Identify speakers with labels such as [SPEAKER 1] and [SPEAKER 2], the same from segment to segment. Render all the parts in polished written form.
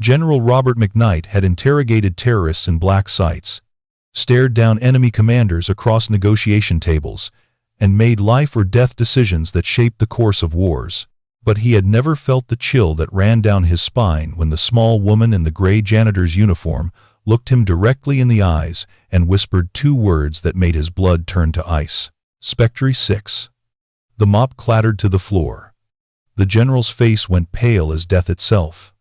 [SPEAKER 1] General Robert McKnight had interrogated terrorists in black sites, stared down enemy commanders across negotiation tables, and made life-or-death decisions that shaped the course of wars. But he had never felt the chill that ran down his spine when the small woman in the gray janitor's uniform looked him directly in the eyes and whispered two words that made his blood turn to ice. "SPECTRE SIX." The mop clattered to the floor. The general's face went pale as death itself.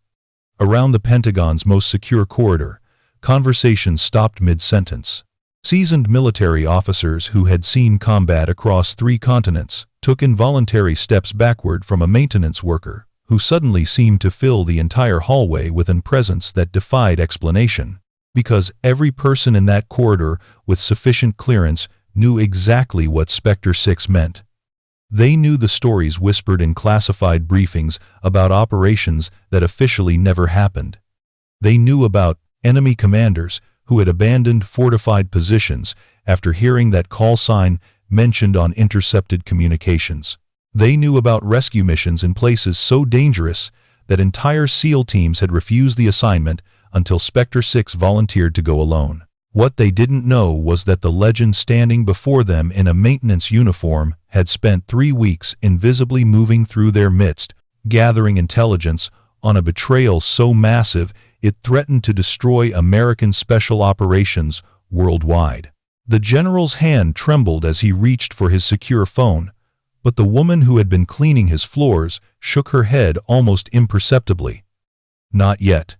[SPEAKER 1] Around the Pentagon's most secure corridor, conversations stopped mid-sentence. Seasoned military officers who had seen combat across 3 continents took involuntary steps backward from a maintenance worker who suddenly seemed to fill the entire hallway with a presence that defied explanation, because every person in that corridor with sufficient clearance knew exactly what SPECTRE SIX meant. They knew the stories whispered in classified briefings about operations that officially never happened. They knew about enemy commanders who had abandoned fortified positions after hearing that call sign mentioned on intercepted communications. They knew about rescue missions in places so dangerous that entire SEAL teams had refused the assignment until SPECTRE SIX volunteered to go alone. What they didn't know was that the legend standing before them in a maintenance uniform had spent 3 weeks invisibly moving through their midst, gathering intelligence on a betrayal so massive it threatened to destroy American special operations worldwide. The general's hand trembled as he reached for his secure phone, but the woman who had been cleaning his floors shook her head almost imperceptibly. "Not yet.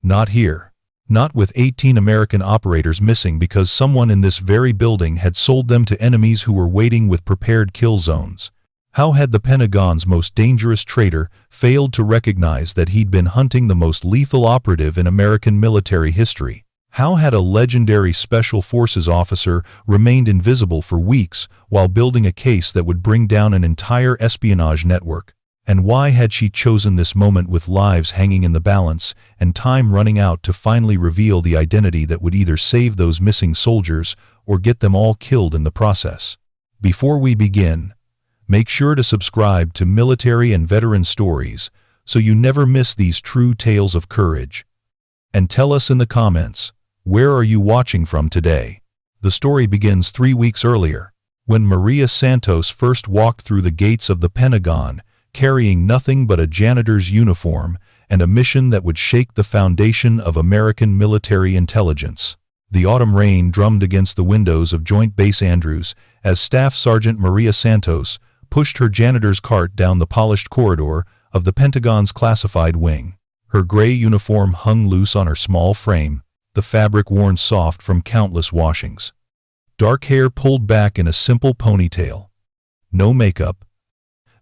[SPEAKER 1] Not here. Not with 18 American operators missing because someone in this very building had sold them to enemies who were waiting with prepared kill zones." How had the Pentagon's most dangerous traitor failed to recognize that he'd been hunting the most lethal operative in American military history? How had a legendary Special Forces officer remained invisible for weeks while building a case that would bring down an entire espionage network? And why had she chosen this moment with lives hanging in the balance and time running out to finally reveal the identity that would either save those missing soldiers or get them all killed in the process? Before we begin, make sure to subscribe to Military and Veteran Stories so you never miss these true tales of courage. And tell us in the comments, where are you watching from today? The story begins 3 weeks earlier, when Maria Santos first walked through the gates of the Pentagon, carrying nothing but a janitor's uniform and a mission that would shake the foundation of American military intelligence. The autumn rain drummed against the windows of Joint Base Andrews as Staff Sergeant Maria Santos pushed her janitor's cart down the polished corridor of the Pentagon's classified wing. Her gray uniform hung loose on her small frame, the fabric worn soft from countless washings. Dark hair pulled back in a simple ponytail. No makeup.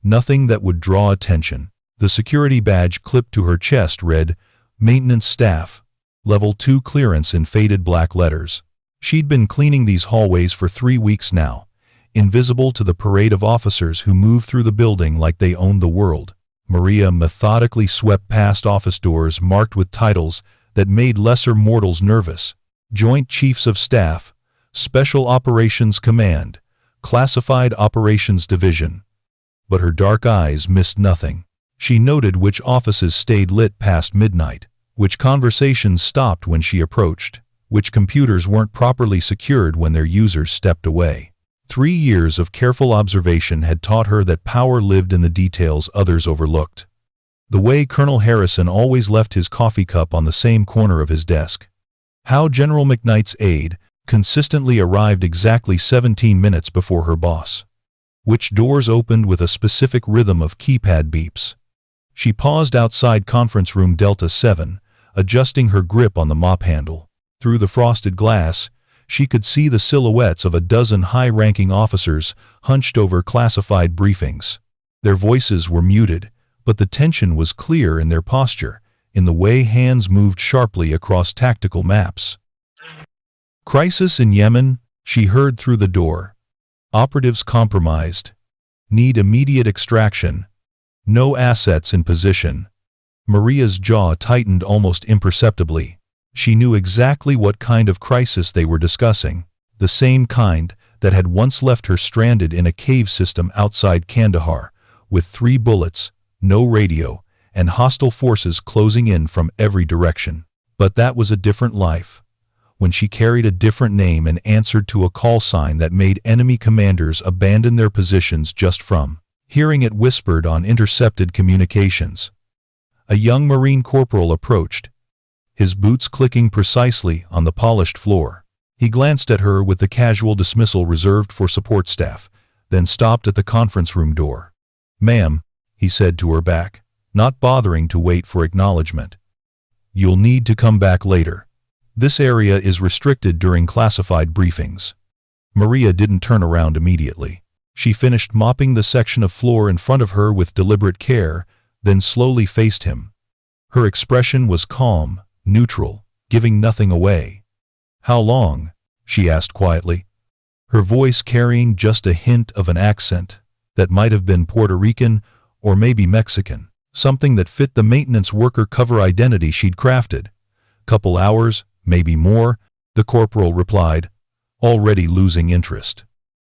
[SPEAKER 1] Nothing that would draw attention. The security badge clipped to her chest read, "Maintenance Staff, Level 2 Clearance" in faded black letters. She'd been cleaning these hallways for 3 weeks now, invisible to the parade of officers who moved through the building like they owned the world. Maria methodically swept past office doors marked with titles that made lesser mortals nervous: Joint Chiefs of Staff, Special Operations Command, Classified Operations Division. But her dark eyes missed nothing. She noted which offices stayed lit past midnight, which conversations stopped when she approached, which computers weren't properly secured when their users stepped away. 3 years of careful observation had taught her that power lived in the details others overlooked. The way Colonel Harrison always left his coffee cup on the same corner of his desk. How General McKnight's aide consistently arrived exactly 17 minutes before her boss. Which doors opened with a specific rhythm of keypad beeps. She paused outside conference room Delta 7, adjusting her grip on the mop handle. Through the frosted glass, she could see the silhouettes of a dozen high-ranking officers hunched over classified briefings. Their voices were muted, but the tension was clear in their posture, in the way hands moved sharply across tactical maps. "Crisis in Yemen," she heard through the door. "Operatives compromised. Need immediate extraction. No assets in position." Maria's jaw tightened almost imperceptibly. She knew exactly what kind of crisis they were discussing, the same kind that had once left her stranded in a cave system outside Kandahar, with 3 bullets, no radio, and hostile forces closing in from every direction. But that was a different life, when she carried a different name and answered to a call sign that made enemy commanders abandon their positions just from hearing it whispered on intercepted communications. A young Marine corporal approached, his boots clicking precisely on the polished floor. He glanced at her with the casual dismissal reserved for support staff, then stopped at the conference room door. "Ma'am," he said to her back, not bothering to wait for acknowledgement. "You'll need to come back later. This area is restricted during classified briefings." Maria didn't turn around immediately. She finished mopping the section of floor in front of her with deliberate care, then slowly faced him. Her expression was calm, neutral, giving nothing away. "How long?" she asked quietly, her voice carrying just a hint of an accent that might have been Puerto Rican or maybe Mexican, something that fit the maintenance worker cover identity she'd crafted. "Couple hours, maybe more," the corporal replied, already losing interest.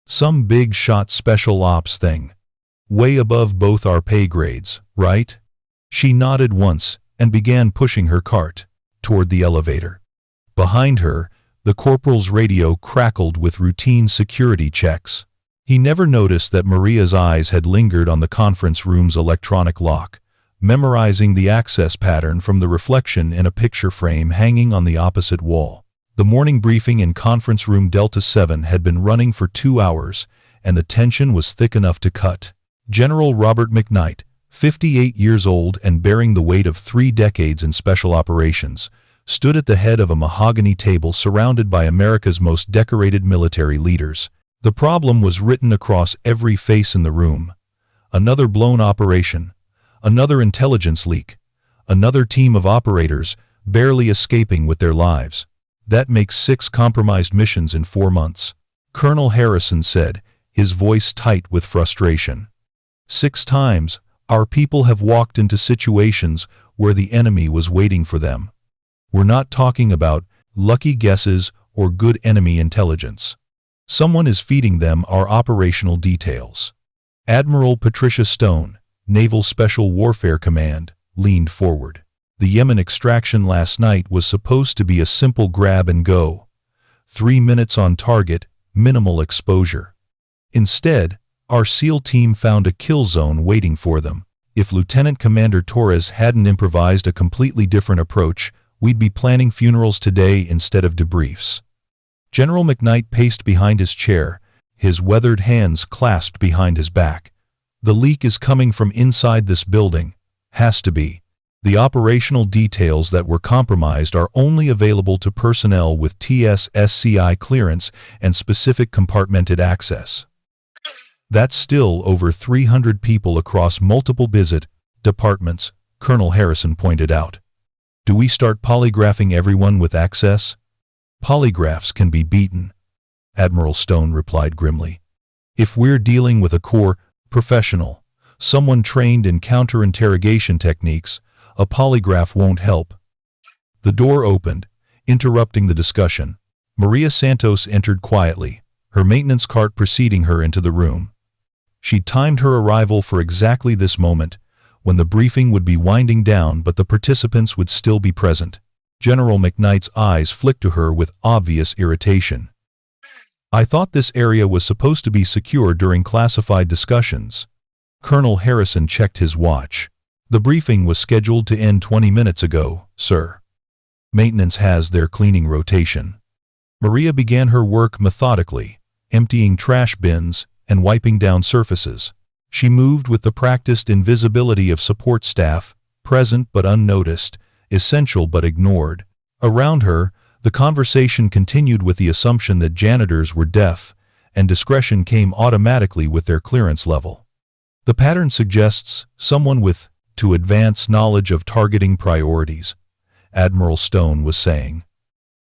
[SPEAKER 1] "Some big shot special ops thing. Way above both our pay grades, right?" She nodded once and began pushing her cart toward the elevator. Behind her, the corporal's radio crackled with routine security checks. He never noticed that Maria's eyes had lingered on the conference room's electronic lock, memorizing the access pattern from the reflection in a picture frame hanging on the opposite wall. The morning briefing in Conference Room Delta 7 had been running for 2 hours, and the tension was thick enough to cut. General Robert McKnight, 58 years old and bearing the weight of 3 decades in special operations, stood at the head of a mahogany table surrounded by America's most decorated military leaders. The problem was written across every face in the room. Another blown operation, another intelligence leak, another team of operators barely escaping with their lives. That makes 6 compromised missions in 4 months, Colonel Harrison said, his voice tight with frustration. 6 times, our people have walked into situations where the enemy was waiting for them. We're not talking about lucky guesses or good enemy intelligence. Someone is feeding them our operational details. Admiral Patricia Stone, Naval Special Warfare Command, leaned forward. The Yemen extraction last night was supposed to be a simple grab and go. 3 minutes on target, minimal exposure. Instead, our SEAL team found a kill zone waiting for them. If Lieutenant Commander Torres hadn't improvised a completely different approach, we'd be planning funerals today instead of debriefs. General McKnight paced behind his chair, his weathered hands clasped behind his back. "The leak is coming from inside this building. Has to be. The operational details that were compromised are only available to personnel with TS/SCI clearance and specific compartmented access. That's still over 300 people across multiple departments," Colonel Harrison pointed out. "Do we start polygraphing everyone with access?" "Polygraphs can be beaten," Admiral Stone replied grimly. "If we're dealing with a core professional, someone trained in counter-interrogation techniques, a polygraph won't help." The door opened, interrupting the discussion. Maria Santos entered quietly, her maintenance cart preceding her into the room. She'd timed her arrival for exactly this moment, when the briefing would be winding down but the participants would still be present. General McKnight's eyes flicked to her with obvious irritation. "I thought this area was supposed to be secure during classified discussions." Colonel Harrison checked his watch. "The briefing was scheduled to end 20 minutes ago, sir. Maintenance has their cleaning rotation." Maria began her work methodically, emptying trash bins and wiping down surfaces. She moved with the practiced invisibility of support staff, present but unnoticed, essential but ignored. Around her, the conversation continued with the assumption that janitors were deaf, and discretion came automatically with their clearance level. "The pattern suggests someone with to advance knowledge of targeting priorities," Admiral Stone was saying.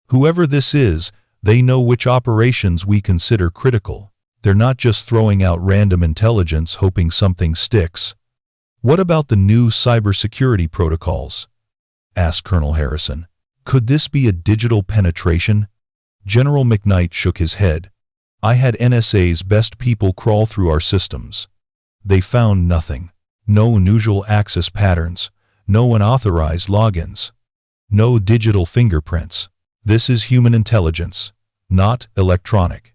[SPEAKER 1] "Whoever this is, they know which operations we consider critical. They're not just throwing out random intelligence hoping something sticks." "What about the new cybersecurity protocols?" asked Colonel Harrison. "Could this be a digital penetration?" General McKnight shook his head. "I had NSA's best people crawl through our systems. They found nothing. No unusual access patterns, No unauthorized logins. No digital fingerprints. This is human intelligence, not electronic.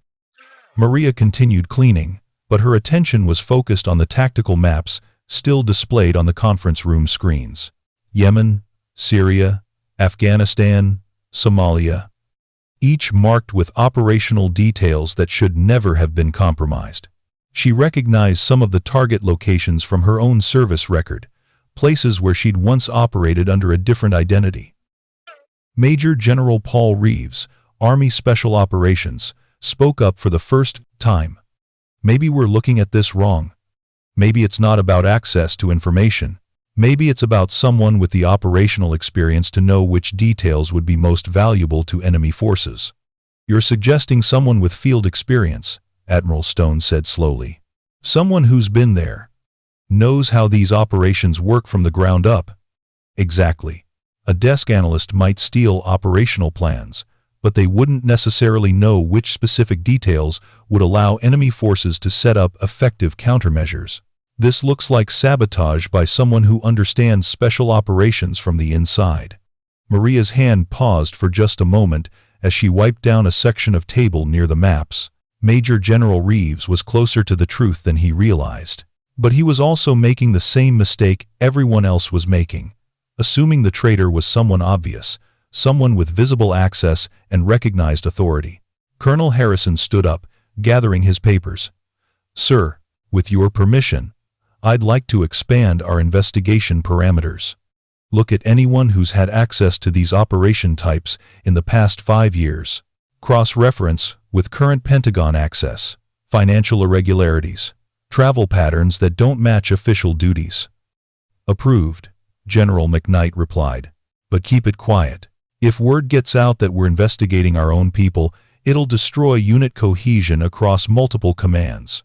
[SPEAKER 1] Maria continued cleaning, but her attention was focused on the tactical maps still displayed on the conference room screens. Yemen, Syria, Afghanistan, Somalia. Each marked with operational details that should never have been compromised. She recognized some of the target locations from her own service record, places where she'd once operated under a different identity. Major General Paul Reeves, Army Special Operations, spoke up for the first time. Maybe we're looking at this wrong. Maybe it's not about access to information. Maybe it's about someone with the operational experience to know which details would be most valuable to enemy forces. You're suggesting someone with field experience, Admiral Stone said slowly. Someone who's been there. Knows how these operations work from the ground up. Exactly. A desk analyst might steal operational plans, but they wouldn't necessarily know which specific details would allow enemy forces to set up effective countermeasures. This looks like sabotage by someone who understands special operations from the inside. Maria's hand paused for just a moment as she wiped down a section of table near the maps. Major General Reeves was closer to the truth than he realized. But he was also making the same mistake everyone else was making, assuming the traitor was someone obvious, someone with visible access and recognized authority. Colonel Harrison stood up, gathering his papers. Sir, with your permission, I'd like to expand our investigation parameters. Look at anyone who's had access to these operation types in the past 5 years. Cross-reference with current Pentagon access, financial irregularities, travel patterns that don't match official duties. Approved, General McKnight replied. But keep it quiet. If word gets out that we're investigating our own people, it'll destroy unit cohesion across multiple commands.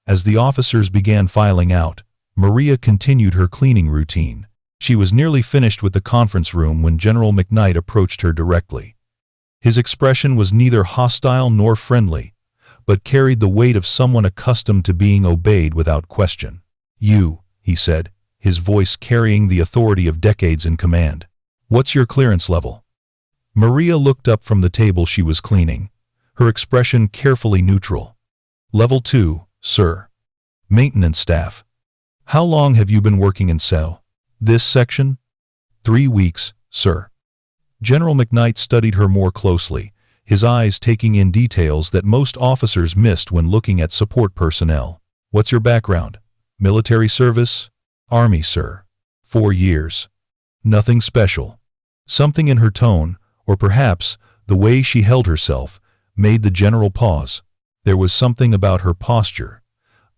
[SPEAKER 1] As the officers began filing out, Maria continued her cleaning routine. She was nearly finished with the conference room when General McKnight approached her directly. His expression was neither hostile nor friendly, but carried the weight of someone accustomed to being obeyed without question. You, he said, his voice carrying the authority of decades in command. What's your clearance level? Maria looked up from the table she was cleaning, her expression carefully neutral. Level 2, sir. Maintenance staff. How long have you been working in cell? This section? 3 weeks, sir. General McKnight studied her more closely, his eyes taking in details that most officers missed when looking at support personnel. What's your background? Military service? Army, sir. 4 years. Nothing special. Something in her tone, or perhaps the way she held herself, made the general pause. There was something about her posture,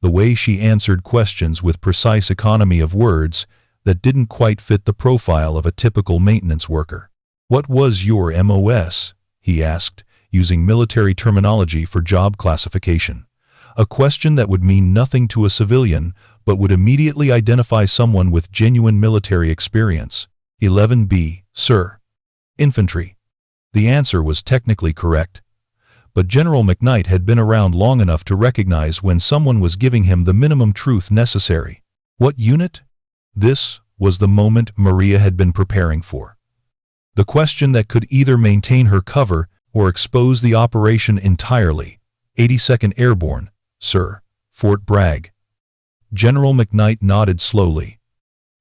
[SPEAKER 1] the way she answered questions with precise economy of words, that didn't quite fit the profile of a typical maintenance worker. What was your MOS? He asked, using military terminology for job classification. A question that would mean nothing to a civilian, but would immediately identify someone with genuine military experience. 11B, sir. Infantry. The answer was technically correct, but General McKnight had been around long enough to recognize when someone was giving him the minimum truth necessary. What unit? This was the moment Maria had been preparing for. The question that could either maintain her cover or expose the operation entirely. 82nd Airborne, sir. Fort Bragg. General McKnight nodded slowly.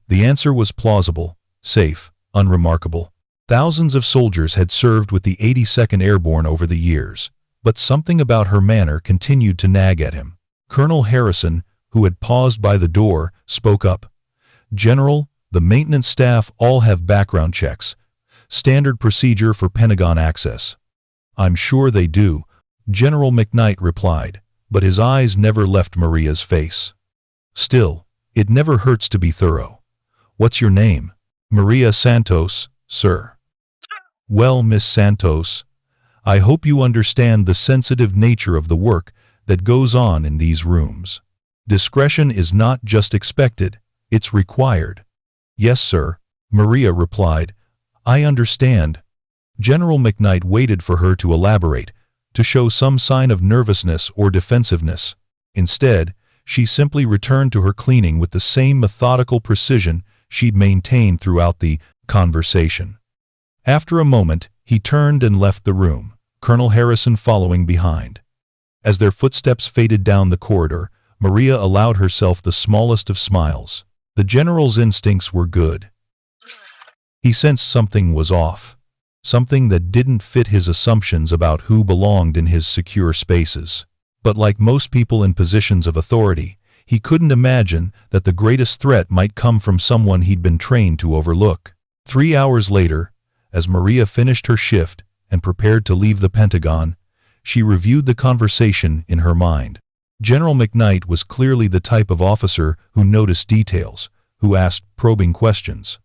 [SPEAKER 1] The answer was plausible, safe, unremarkable. Thousands of soldiers had served with the 82nd Airborne over the years, but something about her manner continued to nag at him. Colonel Harrison, who had paused by the door, spoke up. General, the maintenance staff all have background checks. Standard procedure for Pentagon access. I'm sure they do, General McKnight replied, but his eyes never left Maria's face. Still, it never hurts to be thorough. What's your name? Maria Santos, sir. Well, Miss Santos, I hope you understand the sensitive nature of the work that goes on in these rooms. Discretion is not just expected, it's required. Yes, sir, Maria replied. I understand. General McKnight waited for her to elaborate, to show some sign of nervousness or defensiveness. Instead, she simply returned to her cleaning with the same methodical precision she'd maintained throughout the conversation. After a moment, he turned and left the room, Colonel Harrison following behind. As their footsteps faded down the corridor, Maria allowed herself the smallest of smiles. The general's instincts were good. He sensed something was off, something that didn't fit his assumptions about who belonged in his secure spaces. But like most people in positions of authority, he couldn't imagine that the greatest threat might come from someone he'd been trained to overlook. 3 hours later, as Maria finished her shift and prepared to leave the Pentagon, she reviewed the conversation in her mind. General McKnight was clearly the type of officer who noticed details, who asked probing questions.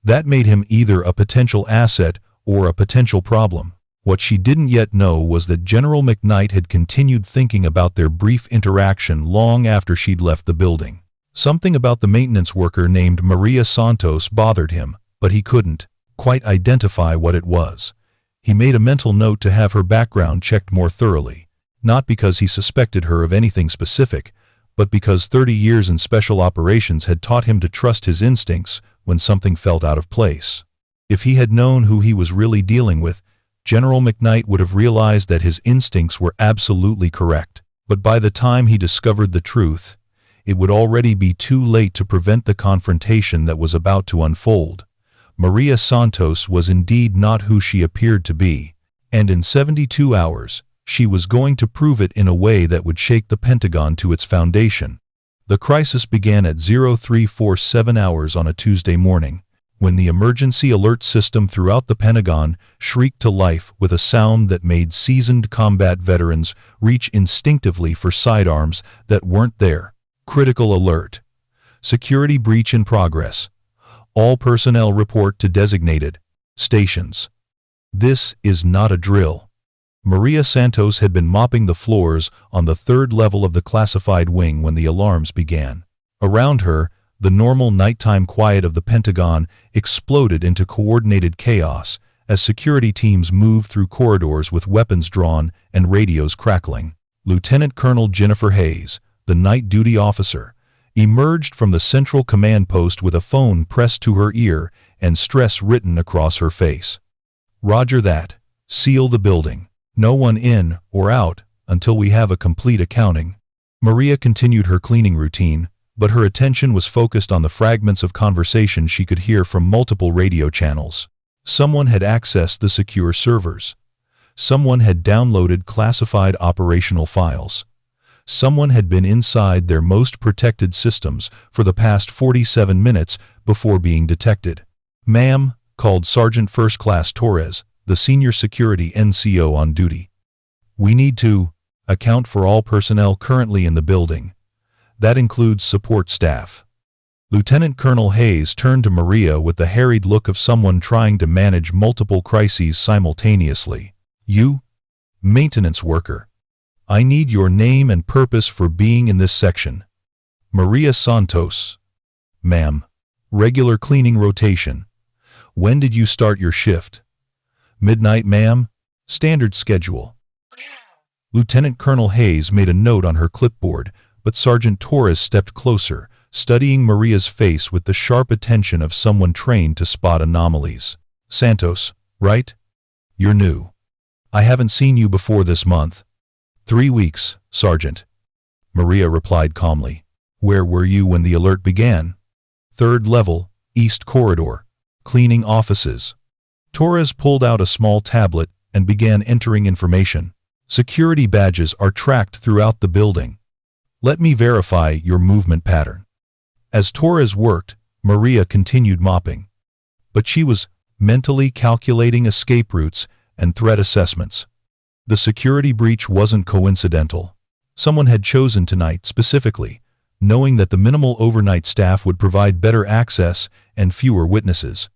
[SPEAKER 1] That made him either a potential asset or a potential problem. What she didn't yet know was that General McKnight had continued thinking about their brief interaction long after she'd left the building. Something about the maintenance worker named Maria Santos bothered him, but he couldn't quite identify what it was. He made a mental note to have her background checked more thoroughly, not because he suspected her of anything specific, but because 30 years in special operations had taught him to trust his instincts when something felt out of place. If he had known who he was really dealing with, General McKnight would have realized that his instincts were absolutely correct. But by the time he discovered the truth, it would already be too late to prevent the confrontation that was about to unfold. Maria Santos was indeed not who she appeared to be, and in 72 hours, she was going to prove it in a way that would shake the Pentagon to its foundation. The crisis began at 0347 hours on a Tuesday morning, when the emergency alert system throughout the Pentagon shrieked to life with a sound that made seasoned combat veterans reach instinctively for sidearms that weren't there. Critical alert. Security breach in progress. All personnel report to designated stations. This is not a drill. Maria Santos had been mopping the floors on the 3rd level of the classified wing when the alarms began. Around her, the normal nighttime quiet of the Pentagon exploded into coordinated chaos as security teams moved through corridors with weapons drawn and radios crackling. Lieutenant Colonel Jennifer Hayes, the night duty officer, emerged from the central command post with a phone pressed to her ear and stress written across her face. "Roger that. Seal the building. No one in or out until we have a complete accounting." Maria continued her cleaning routine, but her attention was focused on the fragments of conversation she could hear from multiple radio channels. Someone had accessed the secure servers. Someone had downloaded classified operational files. Someone had been inside their most protected systems for the past 47 minutes before being detected. "Ma'am," called Sergeant First Class Torres, the senior security NCO on duty. "We need to account for all personnel currently in the building. That includes support staff." Lieutenant Colonel Hayes turned to Maria with the harried look of someone trying to manage multiple crises simultaneously. "You, maintenance worker. I need your name and purpose for being in this section." "Maria Santos." "Ma'am. Regular cleaning rotation." "When did you start your shift?" "Midnight, ma'am. Standard schedule." Lieutenant Colonel Hayes made a note on her clipboard, but Sergeant Torres stepped closer, studying Maria's face with the sharp attention of someone trained to spot anomalies. "Santos, right? You're new. I haven't seen you before this month." "3 weeks, Sergeant," Maria replied calmly. "Where were you when the alert began?" "3rd level, East Corridor. Cleaning offices." Torres pulled out a small tablet and began entering information. "Security badges are tracked throughout the building. Let me verify your movement pattern." As Torres worked, Maria continued mopping. But she was mentally calculating escape routes and threat assessments. The security breach wasn't coincidental. Someone had chosen tonight specifically, knowing that the minimal overnight staff would provide better access and fewer witnesses.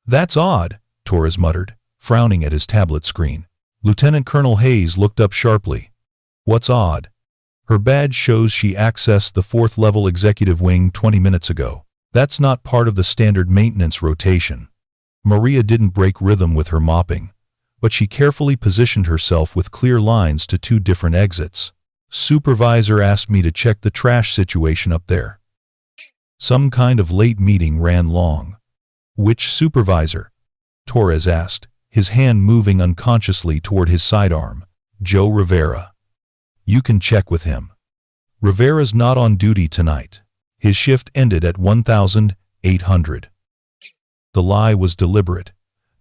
[SPEAKER 1] "That's odd," Torres muttered, frowning at his tablet screen. Lieutenant Colonel Hayes looked up sharply. "What's odd?" "Her badge shows she accessed the 4th level executive wing 20 minutes ago. That's not part of the standard maintenance rotation." Maria didn't break rhythm with her mopping, but she carefully positioned herself with clear lines to 2 different exits. "Supervisor asked me to check the trash situation up there." Some kind of late meeting ran long. Which supervisor? Torres asked, his hand moving unconsciously toward his sidearm. Joe Rivera. You can check with him. Rivera's not on duty tonight. His shift ended at 1800. The lie was deliberate,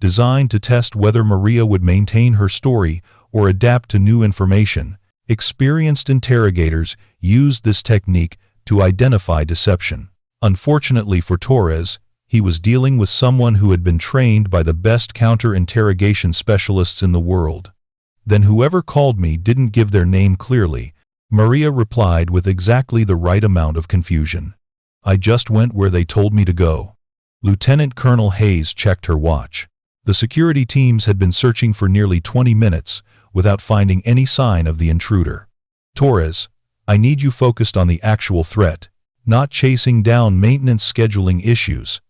[SPEAKER 1] designed to test whether Maria would maintain her story or adapt to new information. Experienced interrogators used this technique to identify deception. Unfortunately for Torres, he was dealing with someone who had been trained by the best counter-interrogation specialists in the world. Then whoever called me didn't give their name clearly, Maria replied with exactly the right amount of confusion. I just went where they told me to go. Lieutenant Colonel Hayes checked her watch. The security teams had been searching for nearly 20 minutes without finding any sign of the intruder. Torres, I need you focused on the actual threat, not chasing down maintenance scheduling issues.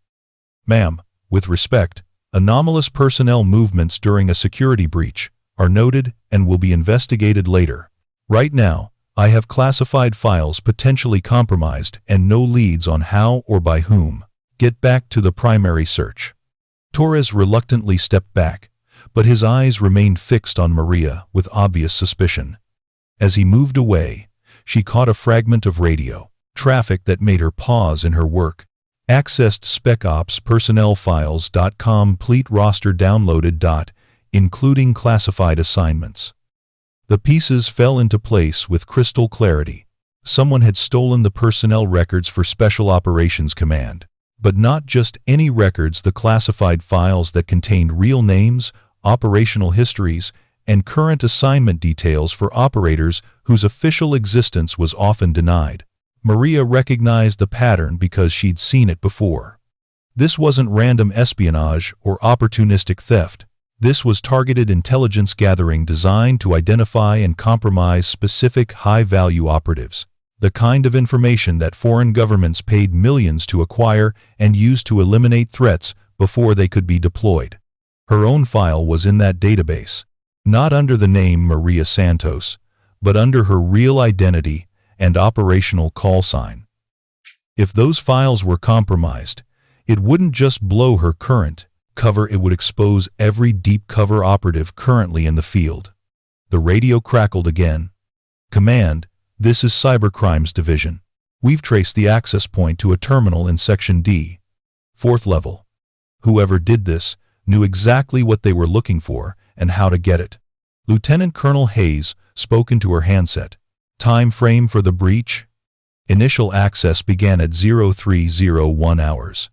[SPEAKER 1] Ma'am, with respect, anomalous personnel movements during a security breach are noted and will be investigated later. Right now, I have classified files potentially compromised and no leads on how or by whom. Get back to the primary search. Torres reluctantly stepped back, but his eyes remained fixed on Maria with obvious suspicion. As he moved away, she caught a fragment of radio traffic that made her pause in her work. Accessed specopspersonnelfiles.com complete roster downloaded. Including classified assignments. The pieces fell into place with crystal clarity. Someone had stolen the personnel records for Special Operations Command. But not just any records, the classified files that contained real names, operational histories, and current assignment details for operators whose official existence was often denied. Maria recognized the pattern because she'd seen it before. This wasn't random espionage or opportunistic theft. This was targeted intelligence gathering designed to identify and compromise specific high-value operatives. The kind of information that foreign governments paid millions to acquire and use to eliminate threats before they could be deployed. Her own file was in that database, not under the name Maria Santos, but under her real identity and operational call sign. If those files were compromised, it wouldn't just blow her current cover, it would expose every deep cover operative currently in the field. The radio crackled again. Command, this is Cybercrimes Division. We've traced the access point to a terminal in Section D. 4th level. Whoever did this knew exactly what they were looking for and how to get it. Lieutenant Colonel Hayes spoke into her handset. Time frame for the breach? Initial access began at 0301 hours.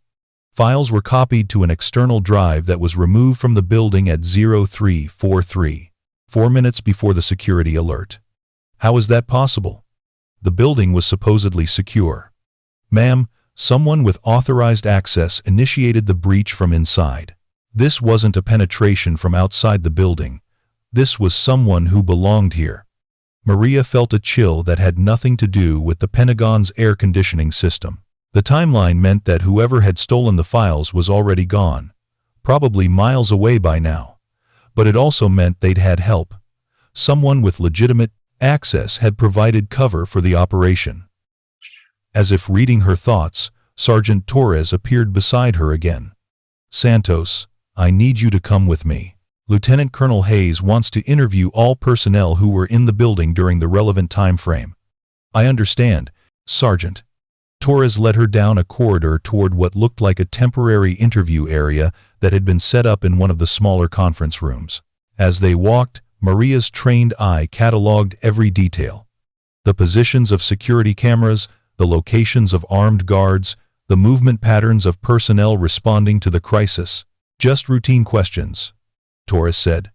[SPEAKER 1] Files were copied to an external drive that was removed from the building at 0343, 4 minutes before the security alert. How is that possible? The building was supposedly secure. Ma'am, someone with authorized access initiated the breach from inside. This wasn't a penetration from outside the building. This was someone who belonged here. Maria felt a chill that had nothing to do with the Pentagon's air conditioning system. The timeline meant that whoever had stolen the files was already gone, probably miles away by now. But it also meant they'd had help. Someone with legitimate access had provided cover for the operation. As if reading her thoughts, Sergeant Torres appeared beside her again. Santos, I need you to come with me. Lieutenant Colonel Hayes wants to interview all personnel who were in the building during the relevant time frame. I understand, Sergeant. Torres led her down a corridor toward what looked like a temporary interview area that had been set up in one of the smaller conference rooms. As they walked, Maria's trained eye cataloged every detail. The positions of security cameras, the locations of armed guards, the movement patterns of personnel responding to the crisis. Just routine questions, Torres said.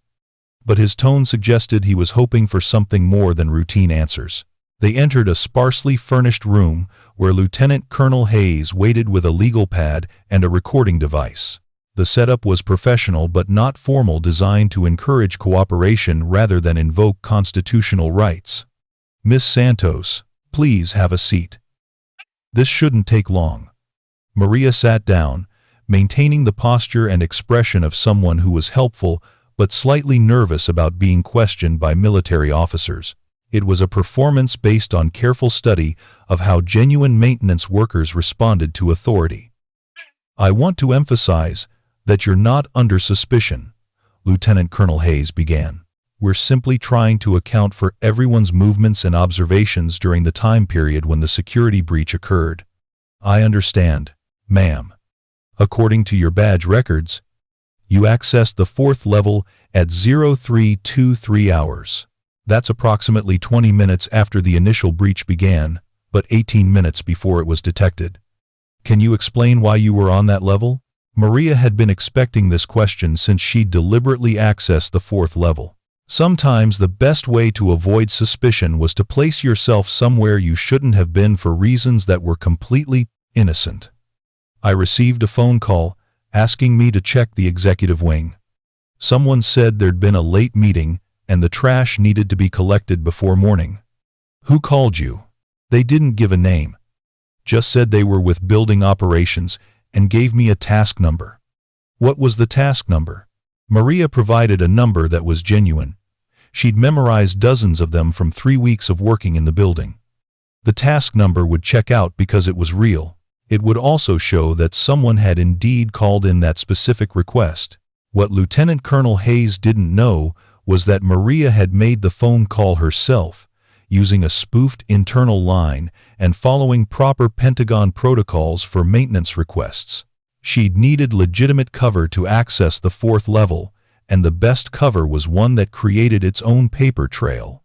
[SPEAKER 1] But his tone suggested he was hoping for something more than routine answers. They entered a sparsely furnished room where Lieutenant Colonel Hayes waited with a legal pad and a recording device. The setup was professional but not formal, designed to encourage cooperation rather than invoke constitutional rights. Miss Santos, please have a seat. This shouldn't take long. Maria sat down, maintaining the posture and expression of someone who was helpful but slightly nervous about being questioned by military officers. It was a performance based on careful study of how genuine maintenance workers responded to authority. "I want to emphasize that you're not under suspicion," Lieutenant Colonel Hayes began. "We're simply trying to account for everyone's movements and observations during the time period when the security breach occurred." "I understand, ma'am. According to your badge records, you accessed the 4th level at 0323 hours. That's approximately 20 minutes after the initial breach began, but 18 minutes before it was detected. Can you explain why you were on that level?" Maria had been expecting this question since she'd deliberately accessed the 4th level. Sometimes the best way to avoid suspicion was to place yourself somewhere you shouldn't have been for reasons that were completely innocent. "I received a phone call asking me to check the executive wing. Someone said there'd been a late meeting and the trash needed to be collected before morning." "Who called you?" "They didn't give a name. Just said they were with building operations and gave me a task number." "What was the task number?" Maria provided a number that was genuine. She'd memorized dozens of them from 3 weeks of working in the building. The task number would check out because it was real. It would also show that someone had indeed called in that specific request. What Lieutenant Colonel Hayes didn't know was that Maria had made the phone call herself, using a spoofed internal line and following proper Pentagon protocols for maintenance requests. She'd needed legitimate cover to access the 4th level, and the best cover was one that created its own paper trail.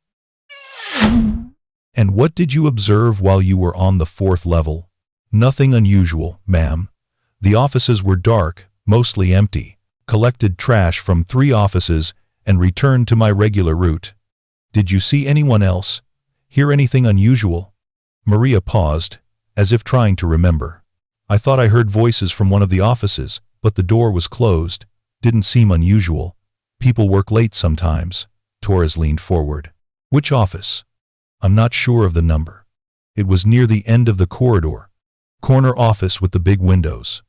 [SPEAKER 1] "And what did you observe while you were on the 4th level?" "Nothing unusual, ma'am. The offices were dark, mostly empty. Collected trash from 3 offices and returned to my regular route." "Did you see anyone else? Hear anything unusual?" Maria paused, as if trying to remember. "I thought I heard voices from one of the offices, but the door was closed. Didn't seem unusual. People work late sometimes." Torres leaned forward. "Which office?" "I'm not sure of the number. It was near the end of the corridor. Corner office with the big windows."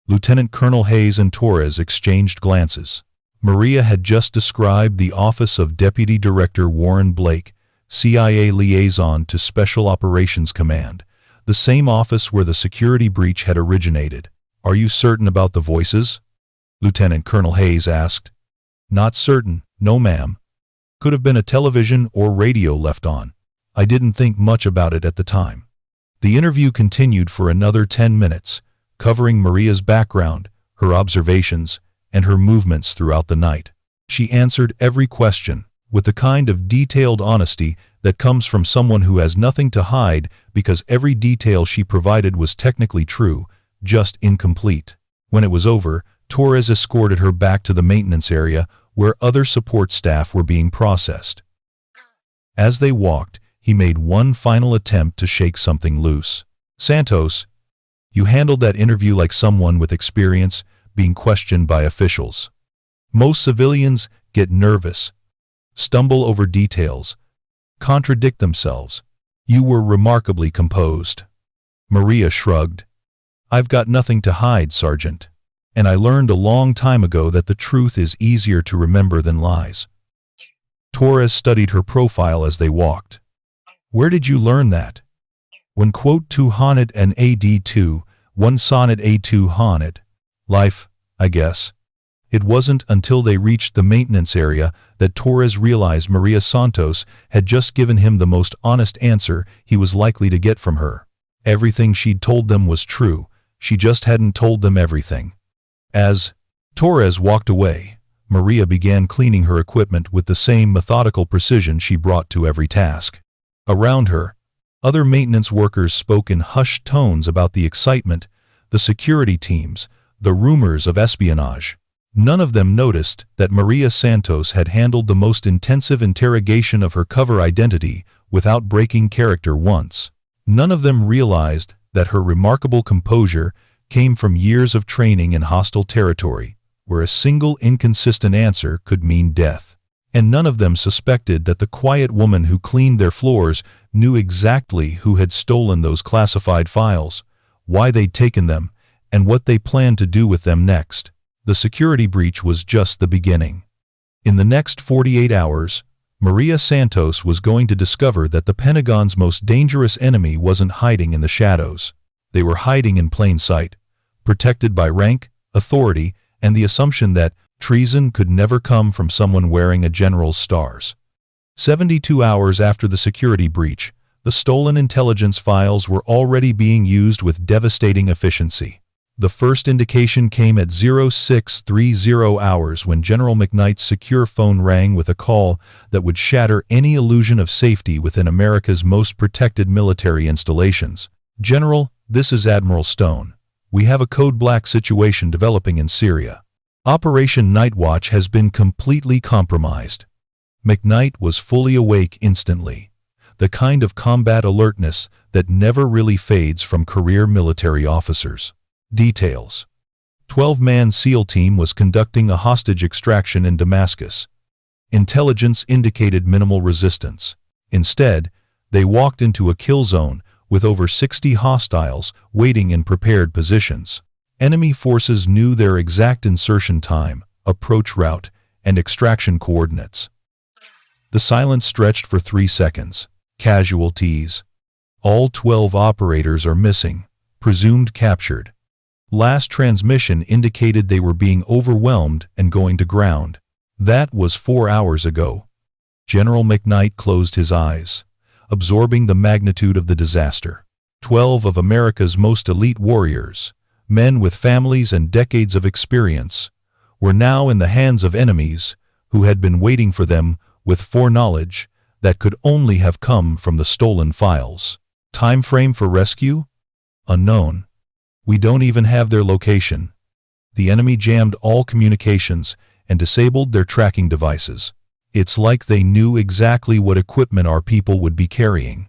[SPEAKER 1] Lieutenant Colonel Hayes and Torres exchanged glances. Maria had just described the office of Deputy Director Warren Blake, CIA Liaison to Special Operations Command, the same office where the security breach had originated. "Are you certain about the voices?" Lieutenant Colonel Hayes asked. "Not certain, no ma'am. Could have been a television or radio left on. I didn't think much about it at the time." The interview continued for another 10 minutes, covering Maria's background, her observations, and her movements throughout the night. She answered every question, with the kind of detailed honesty that comes from someone who has nothing to hide because every detail she provided was technically true, just incomplete. When it was over, Torres escorted her back to the maintenance area where other support staff were being processed. As they walked, he made one final attempt to shake something loose. "Santos, you handled that interview like someone with experience being questioned by officials. Most civilians get nervous, stumble over details, contradict themselves. You were remarkably composed." Maria shrugged. "I've got nothing to hide, Sergeant. And I learned a long time ago that the truth is easier to remember than lies." Torres studied her profile as they walked. "Where did you learn that?" "When quote 200 and AD2, one sonnet A200. Life, I guess." It wasn't until they reached the maintenance area that Torres realized Maria Santos had just given him the most honest answer he was likely to get from her. Everything she'd told them was true, she just hadn't told them everything. As Torres walked away, Maria began cleaning her equipment with the same methodical precision she brought to every task. Around her, other maintenance workers spoke in hushed tones about the excitement, the security teams, the rumors of espionage. None of them noticed that Maria Santos had handled the most intensive interrogation of her cover identity without breaking character once. None of them realized that her remarkable composure came from years of training in hostile territory, where a single inconsistent answer could mean death. And none of them suspected that the quiet woman who cleaned their floors knew exactly who had stolen those classified files, why they'd taken them, and what they planned to do with them next. The security breach was just the beginning. In the next 48 hours, Maria Santos was going to discover that the Pentagon's most dangerous enemy wasn't hiding in the shadows. They were hiding in plain sight, protected by rank, authority, and the assumption that treason could never come from someone wearing a general's stars. 72 hours after the security breach, the stolen intelligence files were already being used with devastating efficiency. The first indication came at 0630 hours when General McKnight's secure phone rang with a call that would shatter any illusion of safety within America's most protected military installations. "General, this is Admiral Stone. We have a code black situation developing in Syria. Operation Nightwatch has been completely compromised." McKnight was fully awake instantly, the kind of combat alertness that never really fades from career military officers. Details: 12-man SEAL team was conducting a hostage extraction in Damascus. Intelligence indicated minimal resistance. Instead, they walked into a kill zone with over 60 hostiles waiting in prepared positions. Enemy forces knew their exact insertion time, approach route, and extraction coordinates. The silence stretched for 3 seconds. Casualties: all 12 operators are missing, presumed captured. Last transmission indicated they were being overwhelmed and going to ground. That was 4 hours ago. General McKnight closed his eyes, absorbing the magnitude of the disaster. 12 of America's most elite warriors, men with families and decades of experience, were now in the hands of enemies who had been waiting for them with foreknowledge that could only have come from the stolen files. Time frame for rescue? Unknown. We don't even have their location. The enemy jammed all communications and disabled their tracking devices. It's like they knew exactly what equipment our people would be carrying.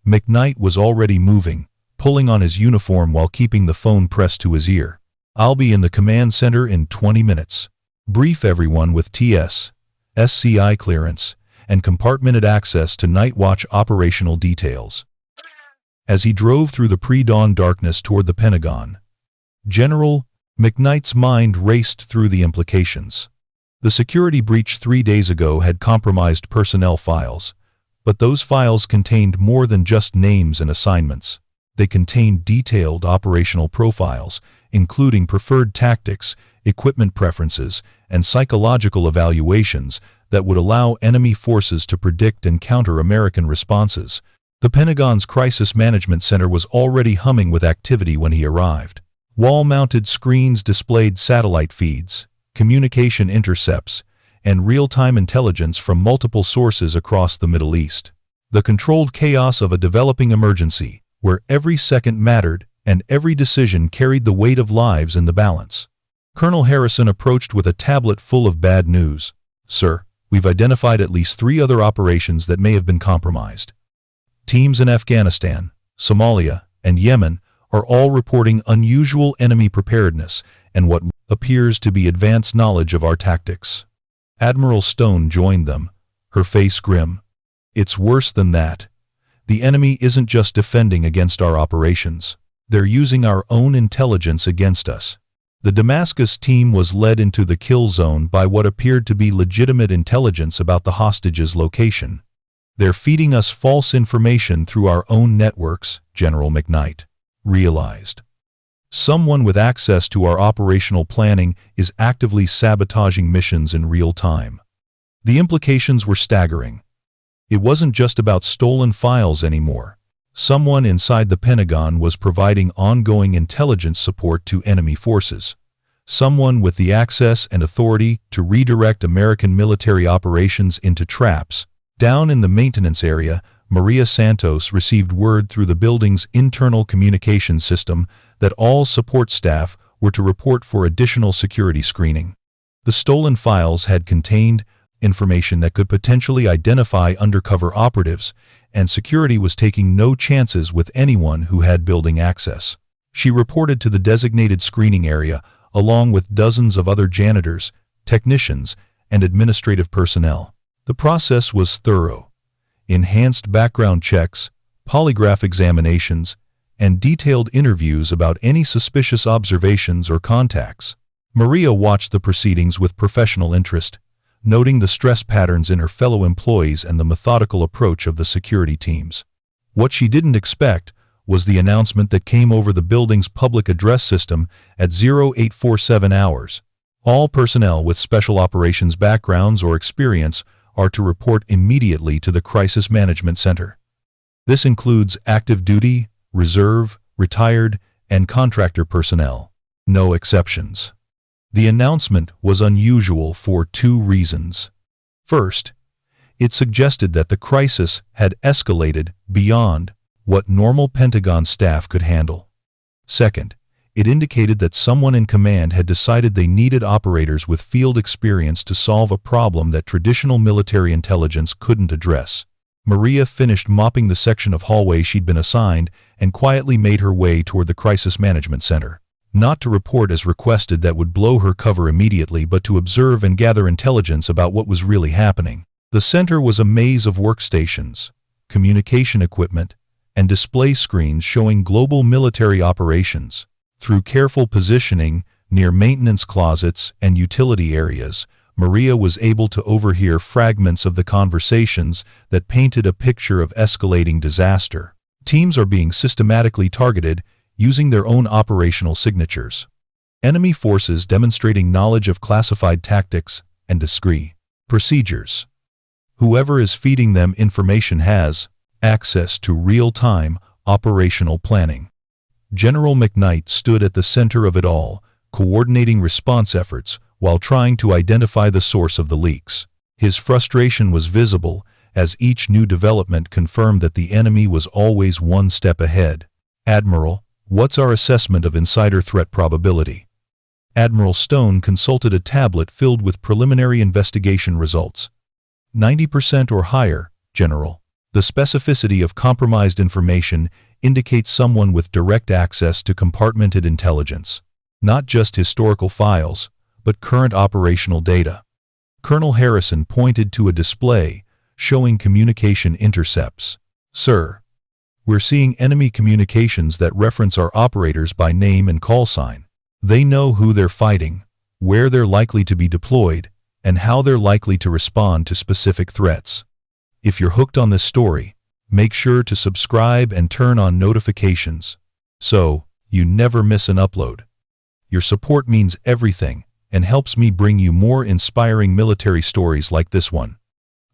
[SPEAKER 1] McKnight was already moving, pulling on his uniform while keeping the phone pressed to his ear. "I'll be in the command center in 20 minutes. Brief everyone with TS, SCI clearance, and compartmented access to Nightwatch operational details." As he drove through the pre-dawn darkness toward the Pentagon, General McKnight's mind raced through the implications. The security breach 3 days ago had compromised personnel files, but those files contained more than just names and assignments. They contained detailed operational profiles, including preferred tactics, equipment preferences, and psychological evaluations that would allow enemy forces to predict and counter American responses. The Pentagon's Crisis Management Center was already humming with activity when he arrived. Wall-mounted screens displayed satellite feeds, communication intercepts, and real-time intelligence from multiple sources across the Middle East. The controlled chaos of a developing emergency, where every second mattered and every decision carried the weight of lives in the balance. Colonel Harrison approached with a tablet full of bad news. "Sir, we've identified at least 3 other operations that may have been compromised. Teams in Afghanistan, Somalia, and Yemen are all reporting unusual enemy preparedness and what appears to be advanced knowledge of our tactics." Admiral Stone joined them, her face grim. "It's worse than that. The enemy isn't just defending against our operations. They're using our own intelligence against us." The Damascus team was led into the kill zone by what appeared to be legitimate intelligence about the hostage's location. "They're feeding us false information through our own networks," General McKnight realized. "Someone with access to our operational planning is actively sabotaging missions in real time." The implications were staggering. It wasn't just about stolen files anymore. Someone inside the Pentagon was providing ongoing intelligence support to enemy forces. Someone with the access and authority to redirect American military operations into traps. Down in the maintenance area, Maria Santos received word through the building's internal communication system that all support staff were to report for additional security screening. The stolen files had contained information that could potentially identify undercover operatives, and security was taking no chances with anyone who had building access. She reported to the designated screening area, along with dozens of other janitors, technicians, and administrative personnel. The process was thorough. Enhanced background checks, polygraph examinations, and detailed interviews about any suspicious observations or contacts. Maria watched the proceedings with professional interest, noting the stress patterns in her fellow employees and the methodical approach of the security teams. What she didn't expect was the announcement that came over the building's public address system at 0847 hours. All personnel with special operations backgrounds or experience are to report immediately to the Crisis Management Center. This includes active duty, reserve, retired, and contractor personnel. No exceptions. The announcement was unusual for two reasons. First, it suggested that the crisis had escalated beyond what normal Pentagon staff could handle. Second, it indicated that someone in command had decided they needed operators with field experience to solve a problem that traditional military intelligence couldn't address. Maria finished mopping the section of hallway she'd been assigned and quietly made her way toward the Crisis Management Center. Not to report as requested that would blow her cover immediately, but to observe and gather intelligence about what was really happening. The center was a maze of workstations, communication equipment, and display screens showing global military operations. Through careful positioning near maintenance closets and utility areas, Maria was able to overhear fragments of the conversations that painted a picture of escalating disaster. Teams are being systematically targeted using their own operational signatures. Enemy forces demonstrating knowledge of classified tactics and discrete procedures. Whoever is feeding them information has access to real-time operational planning. General McKnight stood at the center of it all, coordinating response efforts while trying to identify the source of the leaks. His frustration was visible as each new development confirmed that the enemy was always one step ahead. "Admiral, what's our assessment of insider threat probability?" Admiral Stone consulted a tablet filled with preliminary investigation results. 90% or higher, General. The specificity of compromised information indicates someone with direct access to compartmented intelligence. Not just historical files, but current operational data. Colonel Harrison pointed to a display showing communication intercepts. "Sir, we're seeing enemy communications that reference our operators by name and call sign. They know who they're fighting, where they're likely to be deployed, and how they're likely to respond to specific threats. If you're hooked on this story, make sure to subscribe and turn on notifications so you never miss an upload. Your support means everything and helps me bring you more inspiring military stories like this one."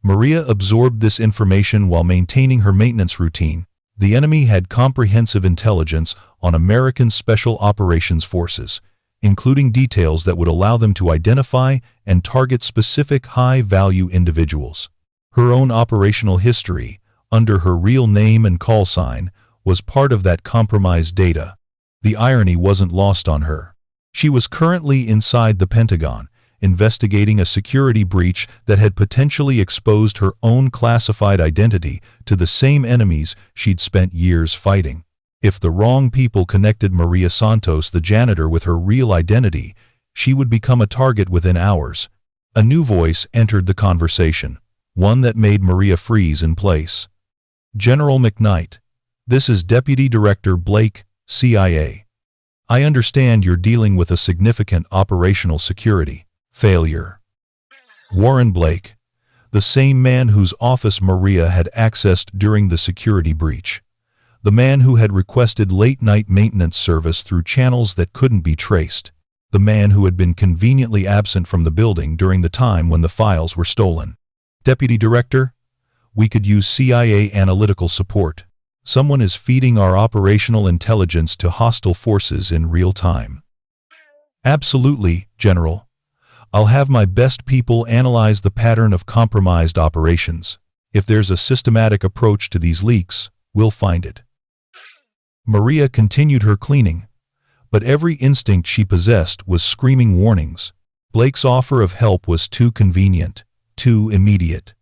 [SPEAKER 1] Maria absorbed this information while maintaining her maintenance routine. The enemy had comprehensive intelligence on American Special Operations Forces, including details that would allow them to identify and target specific high-value individuals. Her own operational history, under her real name and call sign, was part of that compromised data. The irony wasn't lost on her. She was currently inside the Pentagon, investigating a security breach that had potentially exposed her own classified identity to the same enemies she'd spent years fighting. If the wrong people connected Maria Santos, the janitor, with her real identity, she would become a target within hours. A new voice entered the conversation, one that made Maria freeze in place. "General McKnight, this is Deputy Director Blake, CIA. I understand you're dealing with a significant operational security failure." Warren Blake, the same man whose office Maria had accessed during the security breach. The man who had requested late-night maintenance service through channels that couldn't be traced. The man who had been conveniently absent from the building during the time when the files were stolen. "Deputy Director, we could use CIA analytical support. Someone is feeding our operational intelligence to hostile forces in real time." "Absolutely, General. I'll have my best people analyze the pattern of compromised operations. If there's a systematic approach to these leaks, we'll find it." Maria continued her cleaning, but every instinct she possessed was screaming warnings. Blake's offer of help was too convenient, too immediate.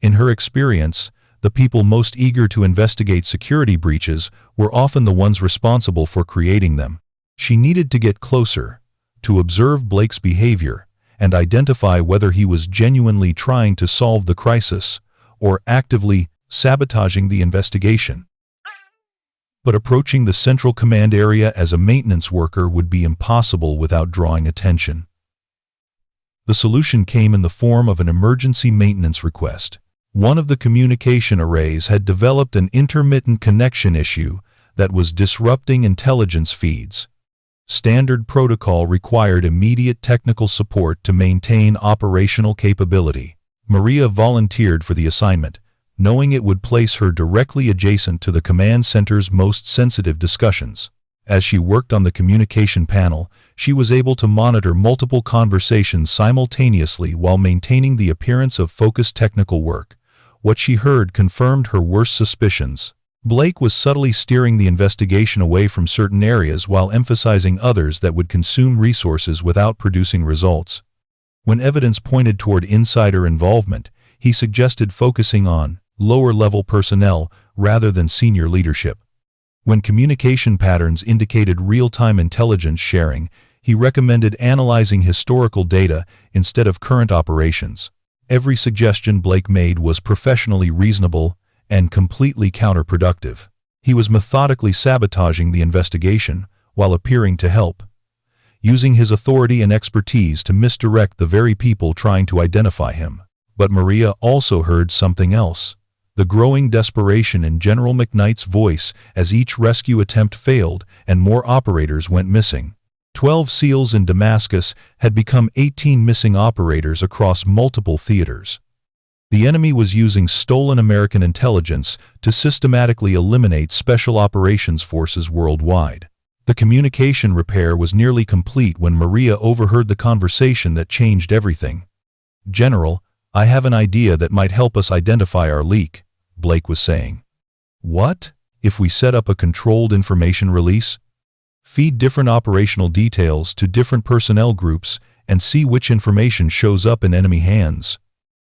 [SPEAKER 1] In her experience, the people most eager to investigate security breaches were often the ones responsible for creating them. She needed to get closer, to observe Blake's behavior, and identify whether he was genuinely trying to solve the crisis or actively sabotaging the investigation. But approaching the Central Command area as a maintenance worker would be impossible without drawing attention. The solution came in the form of an emergency maintenance request. One of the communication arrays had developed an intermittent connection issue that was disrupting intelligence feeds. Standard protocol required immediate technical support to maintain operational capability. Maria volunteered for the assignment, knowing it would place her directly adjacent to the command center's most sensitive discussions. As she worked on the communication panel, she was able to monitor multiple conversations simultaneously while maintaining the appearance of focused technical work. What she heard confirmed her worst suspicions. Blake was subtly steering the investigation away from certain areas while emphasizing others that would consume resources without producing results. When evidence pointed toward insider involvement, he suggested focusing on lower-level personnel rather than senior leadership. When communication patterns indicated real-time intelligence sharing, he recommended analyzing historical data instead of current operations. Every suggestion Blake made was professionally reasonable and completely counterproductive. He was methodically sabotaging the investigation while appearing to help, using his authority and expertise to misdirect the very people trying to identify him. But Maria also heard something else. The growing desperation in General McKnight's voice as each rescue attempt failed and more operators went missing. 12 SEALs in Damascus had become 18 missing operators across multiple theaters. The enemy was using stolen American intelligence to systematically eliminate special operations forces worldwide. The communication repair was nearly complete when Maria overheard the conversation that changed everything. "General, I have an idea that might help us identify our leak," Blake was saying. "What? If we set up a controlled information release? Feed different operational details to different personnel groups and see which information shows up in enemy hands."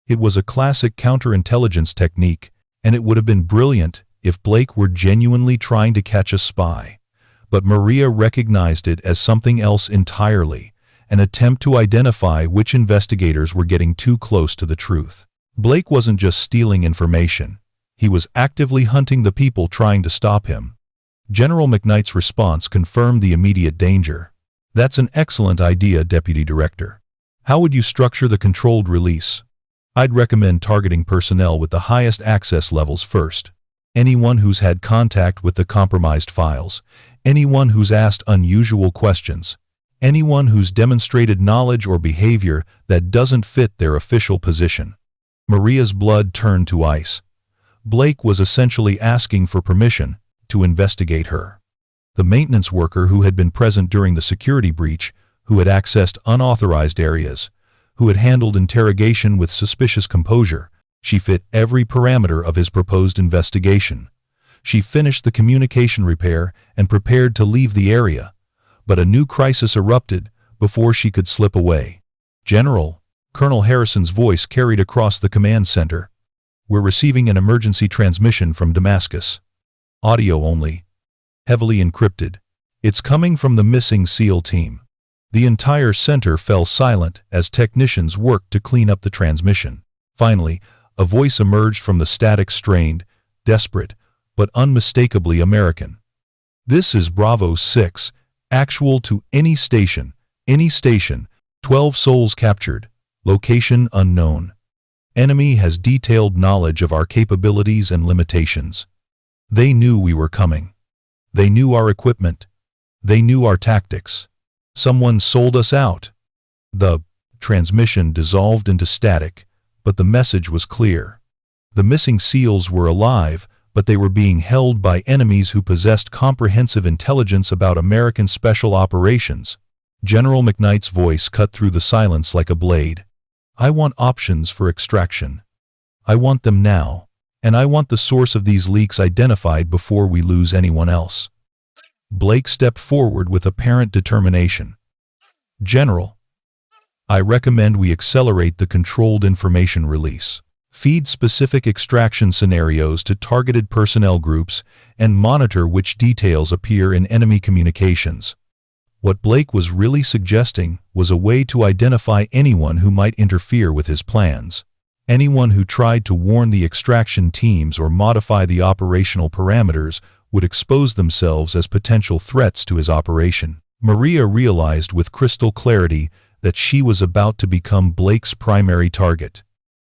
[SPEAKER 1] It was a classic counterintelligence technique, and it would have been brilliant if Blake were genuinely trying to catch a spy. But Maria recognized it as something else entirely, an attempt to identify which investigators were getting too close to the truth. Blake wasn't just stealing information. He was actively hunting the people trying to stop him. General McKnight's response confirmed the immediate danger. "That's an excellent idea, Deputy Director. How would you structure the controlled release?" "I'd recommend targeting personnel with the highest access levels first. Anyone who's had contact with the compromised files, anyone who's asked unusual questions, anyone who's demonstrated knowledge or behavior that doesn't fit their official position." Maria's blood turned to ice. Blake was essentially asking for permission to investigate her. The maintenance worker who had been present during the security breach, who had accessed unauthorized areas, who had handled interrogation with suspicious composure, she fit every parameter of his proposed investigation. She finished the communication repair and prepared to leave the area, but a new crisis erupted before she could slip away. "General," Colonel Harrison's voice carried across the command center. "We're receiving an emergency transmission from Damascus. Audio only. Heavily encrypted. It's coming from the missing SEAL team." The entire center fell silent as technicians worked to clean up the transmission. Finally, a voice emerged from the static, strained, desperate, but unmistakably American. "This is Bravo 6, actual to any station, 12 souls captured, location unknown. Enemy has detailed knowledge of our capabilities and limitations. They knew we were coming. They knew our equipment. They knew our tactics. Someone sold us out." The transmission dissolved into static, but the message was clear. The missing SEALs were alive, but they were being held by enemies who possessed comprehensive intelligence about American special operations. General McKnight's voice cut through the silence like a blade. "I want options for extraction. I want them now, and I want the source of these leaks identified before we lose anyone else." Blake stepped forward with apparent determination. "General, I recommend we accelerate the controlled information release. Feed specific extraction scenarios to targeted personnel groups and monitor which details appear in enemy communications." What Blake was really suggesting was a way to identify anyone who might interfere with his plans. Anyone who tried to warn the extraction teams or modify the operational parameters would expose themselves as potential threats to his operation. Maria realized with crystal clarity that she was about to become Blake's primary target.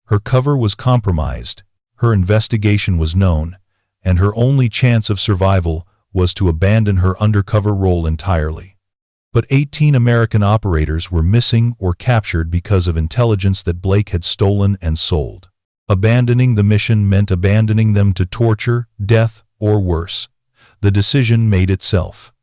[SPEAKER 1] Her cover was compromised, her investigation was known, and her only chance of survival was to abandon her undercover role entirely. But 18 American operators were missing or captured because of intelligence that Blake had stolen and sold. Abandoning the mission meant abandoning them to torture, death, or worse. The decision made itself.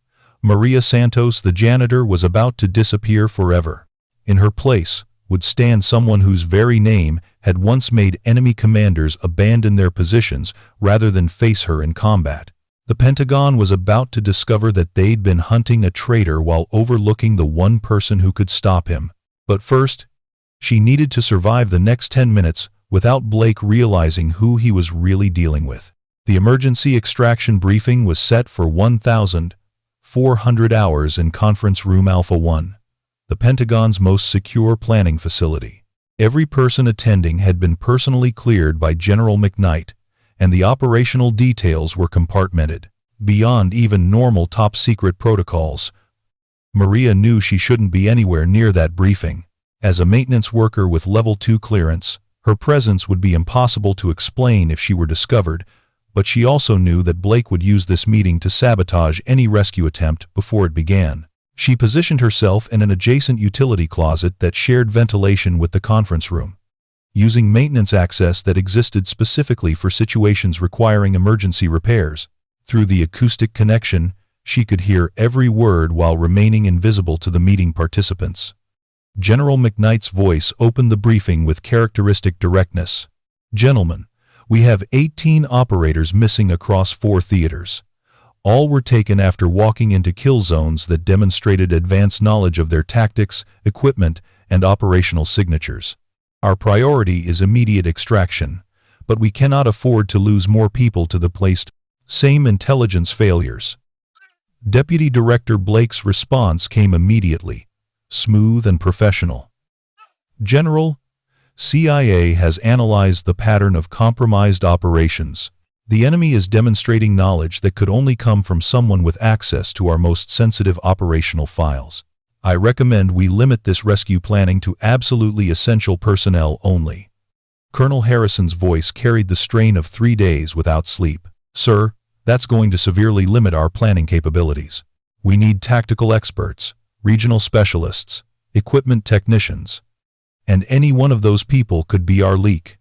[SPEAKER 1] Maria Santos, the janitor, was about to disappear forever. In her place would stand someone whose very name had once made enemy commanders abandon their positions rather than face her in combat. The Pentagon was about to discover that they'd been hunting a traitor while overlooking the one person who could stop him. But first, she needed to survive the next 10 minutes without Blake realizing who he was really dealing with. The emergency extraction briefing was set for 1,400 hours in Conference Room Alpha 1, the Pentagon's most secure planning facility. Every person attending had been personally cleared by General McKnight, and the operational details were compartmented, beyond even normal top-secret protocols. Maria knew she shouldn't be anywhere near that briefing. As a maintenance worker with Level 2 clearance, her presence would be impossible to explain if she were discovered, but she also knew that Blake would use this meeting to sabotage any rescue attempt before it began. She positioned herself in an adjacent utility closet that shared ventilation with the conference room. Using maintenance access that existed specifically for situations requiring emergency repairs, through the acoustic connection, she could hear every word while remaining invisible to the meeting participants. General McKnight's voice opened the briefing with characteristic directness. "Gentlemen, we have 18 operators missing across 4 theaters. All were taken after walking into kill zones that demonstrated advanced knowledge of their tactics, equipment, and operational signatures. Our priority is immediate extraction, but we cannot afford to lose more people to the placed same intelligence failures." Deputy Director Blake's response came immediately, smooth and professional. "General, CIA has analyzed the pattern of compromised operations. The enemy is demonstrating knowledge that could only come from someone with access to our most sensitive operational files. I recommend we limit this rescue planning to absolutely essential personnel only." Colonel Harrison's voice carried the strain of 3 days without sleep. "Sir, that's going to severely limit our planning capabilities. We need tactical experts, regional specialists, equipment technicians. And any one of those people could be our leak."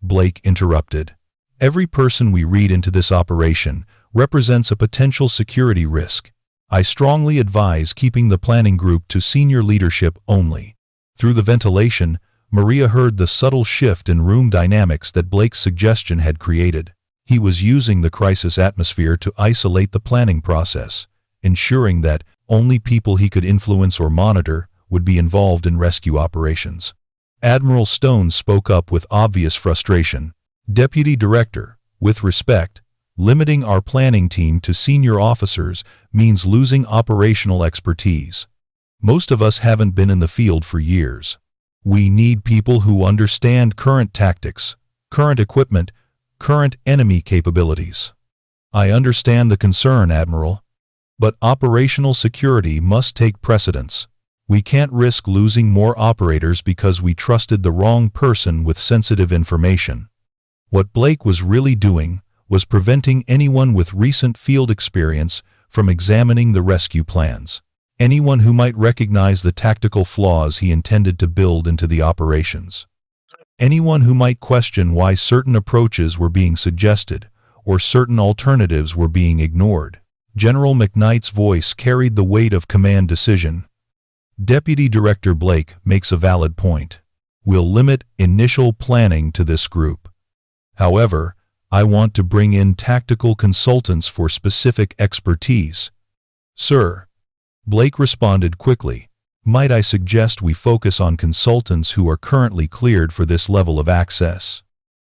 [SPEAKER 1] Blake interrupted. "Every person we read into this operation represents a potential security risk. I strongly advise keeping the planning group to senior leadership only." Through the ventilation, Maria heard the subtle shift in room dynamics that Blake's suggestion had created. He was using the crisis atmosphere to isolate the planning process, ensuring that only people he could influence or monitor would be involved in rescue operations. Admiral Stone spoke up with obvious frustration. "Deputy Director, with respect, limiting our planning team to senior officers means losing operational expertise. Most of us haven't been in the field for years. We need people who understand current tactics, current equipment, current enemy capabilities." "I understand the concern, Admiral. But operational security must take precedence. We can't risk losing more operators because we trusted the wrong person with sensitive information." What Blake was really doing was preventing anyone with recent field experience from examining the rescue plans. Anyone who might recognize the tactical flaws he intended to build into the operations. Anyone who might question why certain approaches were being suggested or certain alternatives were being ignored. General McKnight's voice carried the weight of command decision. "Deputy Director Blake makes a valid point. We'll limit initial planning to this group. However, I want to bring in tactical consultants for specific expertise." "Sir," Blake responded quickly, "might I suggest we focus on consultants who are currently cleared for this level of access?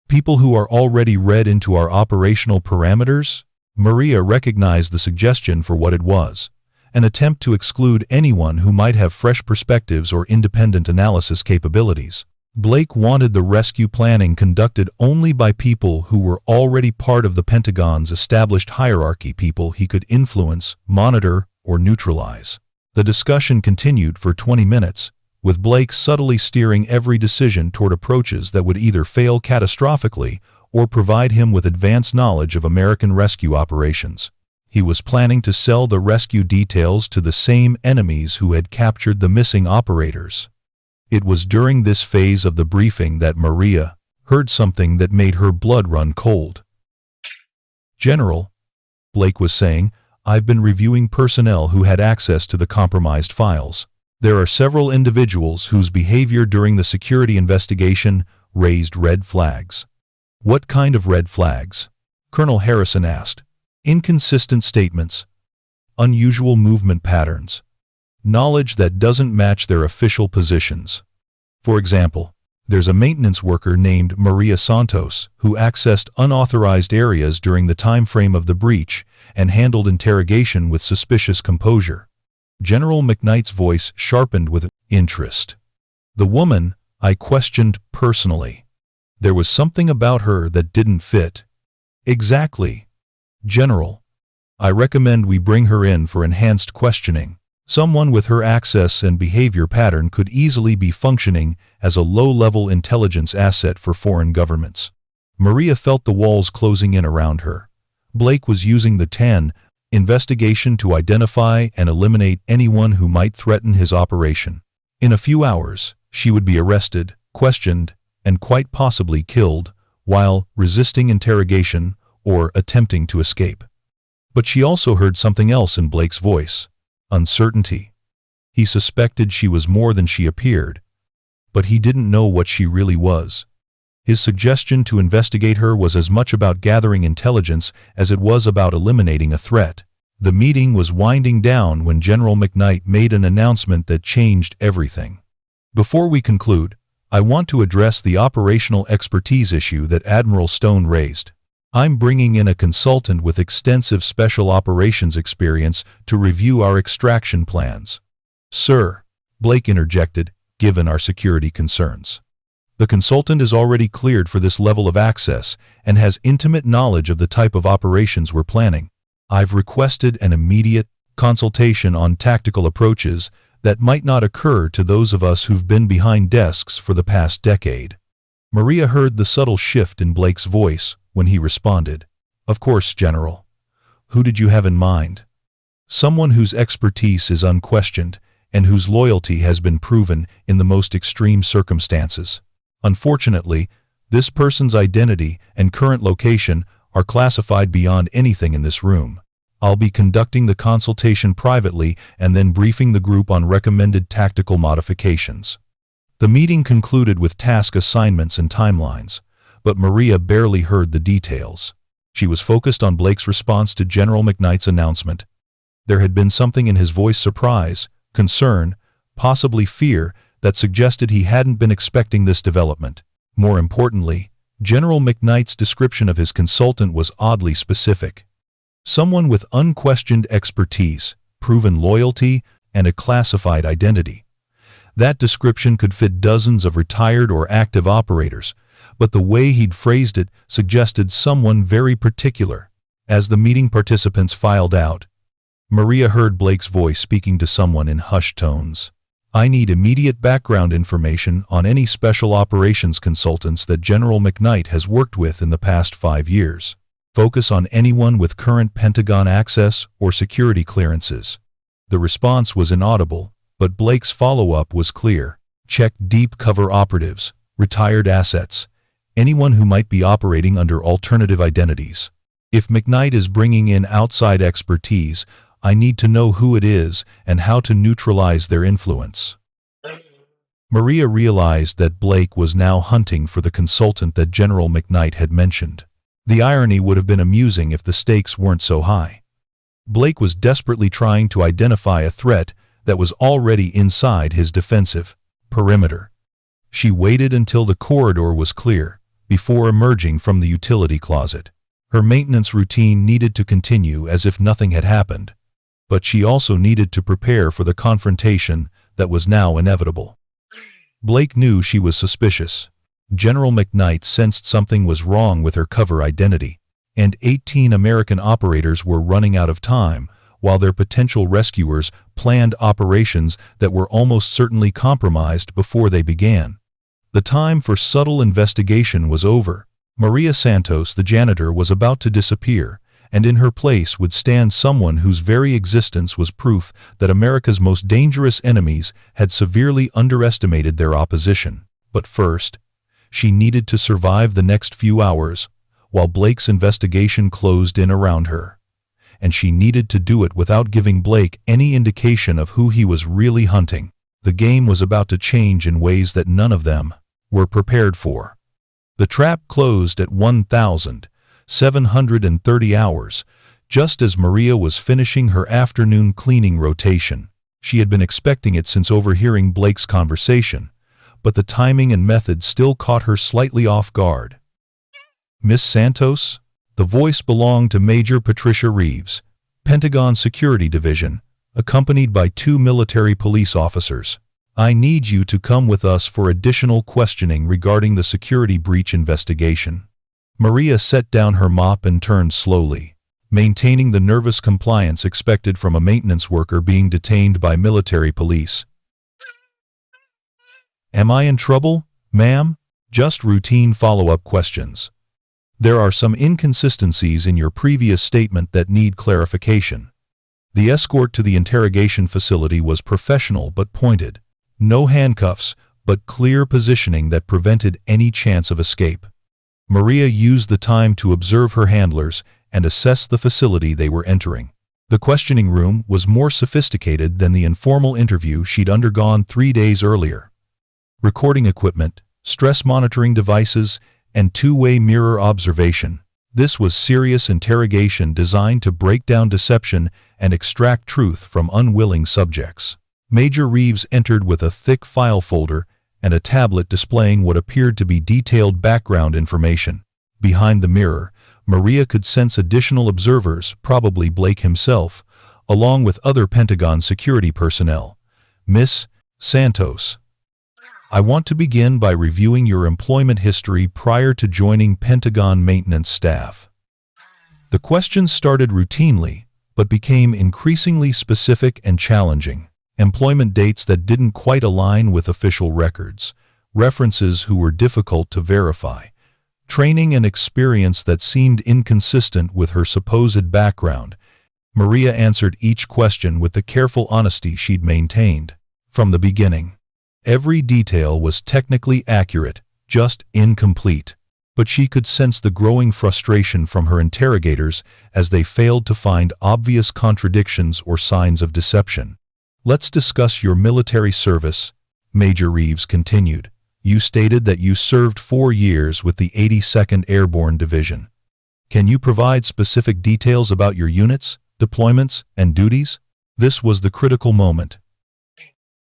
[SPEAKER 1] People who are already read into our operational parameters?" Maria recognized the suggestion for what it was, an attempt to exclude anyone who might have fresh perspectives or independent analysis capabilities. Blake wanted the rescue planning conducted only by people who were already part of the Pentagon's established hierarchy, people he could influence, monitor, or neutralize. The discussion continued for 20 minutes, with Blake subtly steering every decision toward approaches that would either fail catastrophically or provide him with advanced knowledge of American rescue operations. He was planning to sell the rescue details to the same enemies who had captured the missing operators. It was during this phase of the briefing that Maria heard something that made her blood run cold. "General," Blake was saying, "I've been reviewing personnel who had access to the compromised files. There are several individuals whose behavior during the security investigation raised red flags." "What kind of red flags?" Colonel Harrison asked. "Inconsistent statements, unusual movement patterns, knowledge that doesn't match their official positions. For example, there's a maintenance worker named Maria Santos who accessed unauthorized areas during the time frame of the breach and handled interrogation with suspicious composure." General McKnight's voice sharpened with interest. "The woman I questioned personally. There was something about her that didn't fit." "Exactly. General, I recommend we bring her in for enhanced questioning. Someone with her access and behavior pattern could easily be functioning as a low-level intelligence asset for foreign governments." Maria felt the walls closing in around her. Blake was using the 10 investigation to identify and eliminate anyone who might threaten his operation. In a few hours, she would be arrested, questioned, and quite possibly killed while resisting interrogation or attempting to escape. But she also heard something else in Blake's voice: uncertainty. He suspected she was more than she appeared, but he didn't know what she really was. His suggestion to investigate her was as much about gathering intelligence as it was about eliminating a threat. The meeting was winding down when General McKnight made an announcement that changed everything. "Before we conclude, I want to address the operational expertise issue that Admiral Stone raised. I'm bringing in a consultant with extensive special operations experience to review our extraction plans." "Sir," Blake interjected, "given our security concerns. The consultant is already cleared for this level of access and has intimate knowledge of the type of operations we're planning. I've requested an immediate consultation on tactical approaches that might not occur to those of us who've been behind desks for the past decade." Maria heard the subtle shift in Blake's voice when he responded, "Of course, General. Who did you have in mind?" "Someone whose expertise is unquestioned and whose loyalty has been proven in the most extreme circumstances. Unfortunately, this person's identity and current location are classified beyond anything in this room. I'll be conducting the consultation privately and then briefing the group on recommended tactical modifications." The meeting concluded with task assignments and timelines, but Maria barely heard the details. She was focused on Blake's response to General McKnight's announcement. There had been something in his voice: surprise, concern, possibly fear, that suggested he hadn't been expecting this development. More importantly, General McKnight's description of his consultant was oddly specific. Someone with unquestioned expertise, proven loyalty, and a classified identity. That description could fit dozens of retired or active operators, but the way he'd phrased it suggested someone very particular. As the meeting participants filed out, Maria heard Blake's voice speaking to someone in hushed tones. "I need immediate background information on any special operations consultants that General McKnight has worked with in the past 5 years. Focus on anyone with current Pentagon access or security clearances." The response was inaudible, but Blake's follow-up was clear. "Check deep cover operatives, retired assets, anyone who might be operating under alternative identities. If McKnight is bringing in outside expertise, I need to know who it is and how to neutralize their influence." Maria realized that Blake was now hunting for the consultant that General McKnight had mentioned. The irony would have been amusing if the stakes weren't so high. Blake was desperately trying to identify a threat that was already inside his defensive perimeter. She waited until the corridor was clear before emerging from the utility closet. Her maintenance routine needed to continue as if nothing had happened, but she also needed to prepare for the confrontation that was now inevitable. Blake knew she was suspicious. General McKnight sensed something was wrong with her cover identity, and 18 American operators were running out of time while their potential rescuers planned operations that were almost certainly compromised before they began. The time for subtle investigation was over. Maria Santos, the janitor, was about to disappear, and in her place would stand someone whose very existence was proof that America's most dangerous enemies had severely underestimated their opposition. But first, she needed to survive the next few hours, while Blake's investigation closed in around her. And she needed to do it without giving Blake any indication of who he was really hunting. The game was about to change in ways that none of them were prepared for. The trap closed at 1,730 hours, just as Maria was finishing her afternoon cleaning rotation. She had been expecting it since overhearing Blake's conversation, but the timing and method still caught her slightly off guard. "Miss Santos?" The voice belonged to Major Patricia Reeves, Pentagon Security Division, accompanied by 2 military police officers. "I need you to come with us for additional questioning regarding the security breach investigation." Maria set down her mop and turned slowly, maintaining the nervous compliance expected from a maintenance worker being detained by military police. "Am I in trouble, ma'am?" "Just routine follow-up questions. There are some inconsistencies in your previous statement that need clarification." The escort to the interrogation facility was professional but pointed. No handcuffs, but clear positioning that prevented any chance of escape. Maria used the time to observe her handlers and assess the facility they were entering. The questioning room was more sophisticated than the informal interview she'd undergone 3 days earlier. Recording equipment, stress monitoring devices, and two-way mirror observation. This was serious interrogation designed to break down deception and extract truth from unwilling subjects. Major Reeves entered with a thick file folder and a tablet displaying what appeared to be detailed background information. Behind the mirror, Maria could sense additional observers, probably Blake himself, along with other Pentagon security personnel. "Miss Santos, I want to begin by reviewing your employment history prior to joining Pentagon maintenance staff." The questions started routinely, but became increasingly specific and challenging. Employment dates that didn't quite align with official records, references who were difficult to verify, training and experience that seemed inconsistent with her supposed background. Maria answered each question with the careful honesty she'd maintained from the beginning. Every detail was technically accurate, just incomplete. But she could sense the growing frustration from her interrogators as they failed to find obvious contradictions or signs of deception. "Let's discuss your military service," Major Reeves continued. "You stated that you served 4 years with the 82nd Airborne Division. Can you provide specific details about your units, deployments, and duties?" This was the critical moment.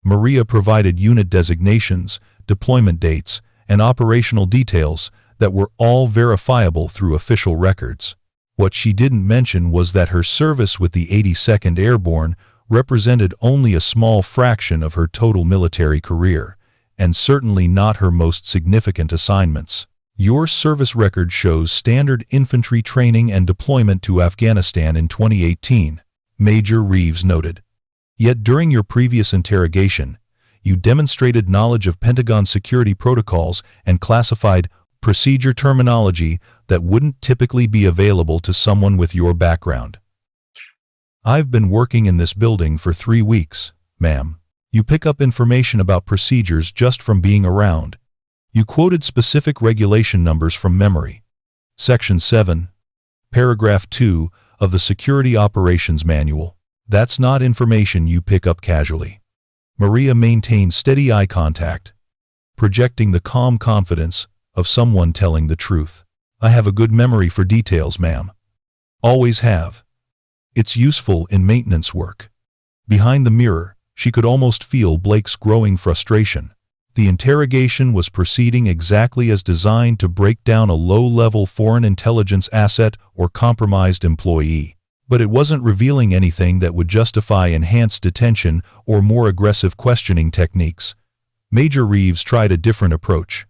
[SPEAKER 1] Maria provided unit designations, deployment dates, and operational details that were all verifiable through official records. What she didn't mention was that her service with the 82nd Airborne represented only a small fraction of her total military career, and certainly not her most significant assignments. "Your service record shows standard infantry training and deployment to Afghanistan in 2018, Major Reeves noted. Yet during your previous interrogation, you demonstrated knowledge of Pentagon security protocols and classified procedure terminology that wouldn't typically be available to someone with your background." "I've been working in this building for 3 weeks, ma'am. You pick up information about procedures just from being around." You quoted specific regulation numbers from memory. Section 7, Paragraph 2 of the Security Operations Manual. "That's not information you pick up casually." Maria maintained steady eye contact, projecting the calm confidence of someone telling the truth. "I have a good memory for details, ma'am. Always have. It's useful in maintenance work." Behind the mirror, she could almost feel Blake's growing frustration. The interrogation was proceeding exactly as designed to break down a low-level foreign intelligence asset or compromised employee. But it wasn't revealing anything that would justify enhanced detention or more aggressive questioning techniques. Major Reeves tried a different approach.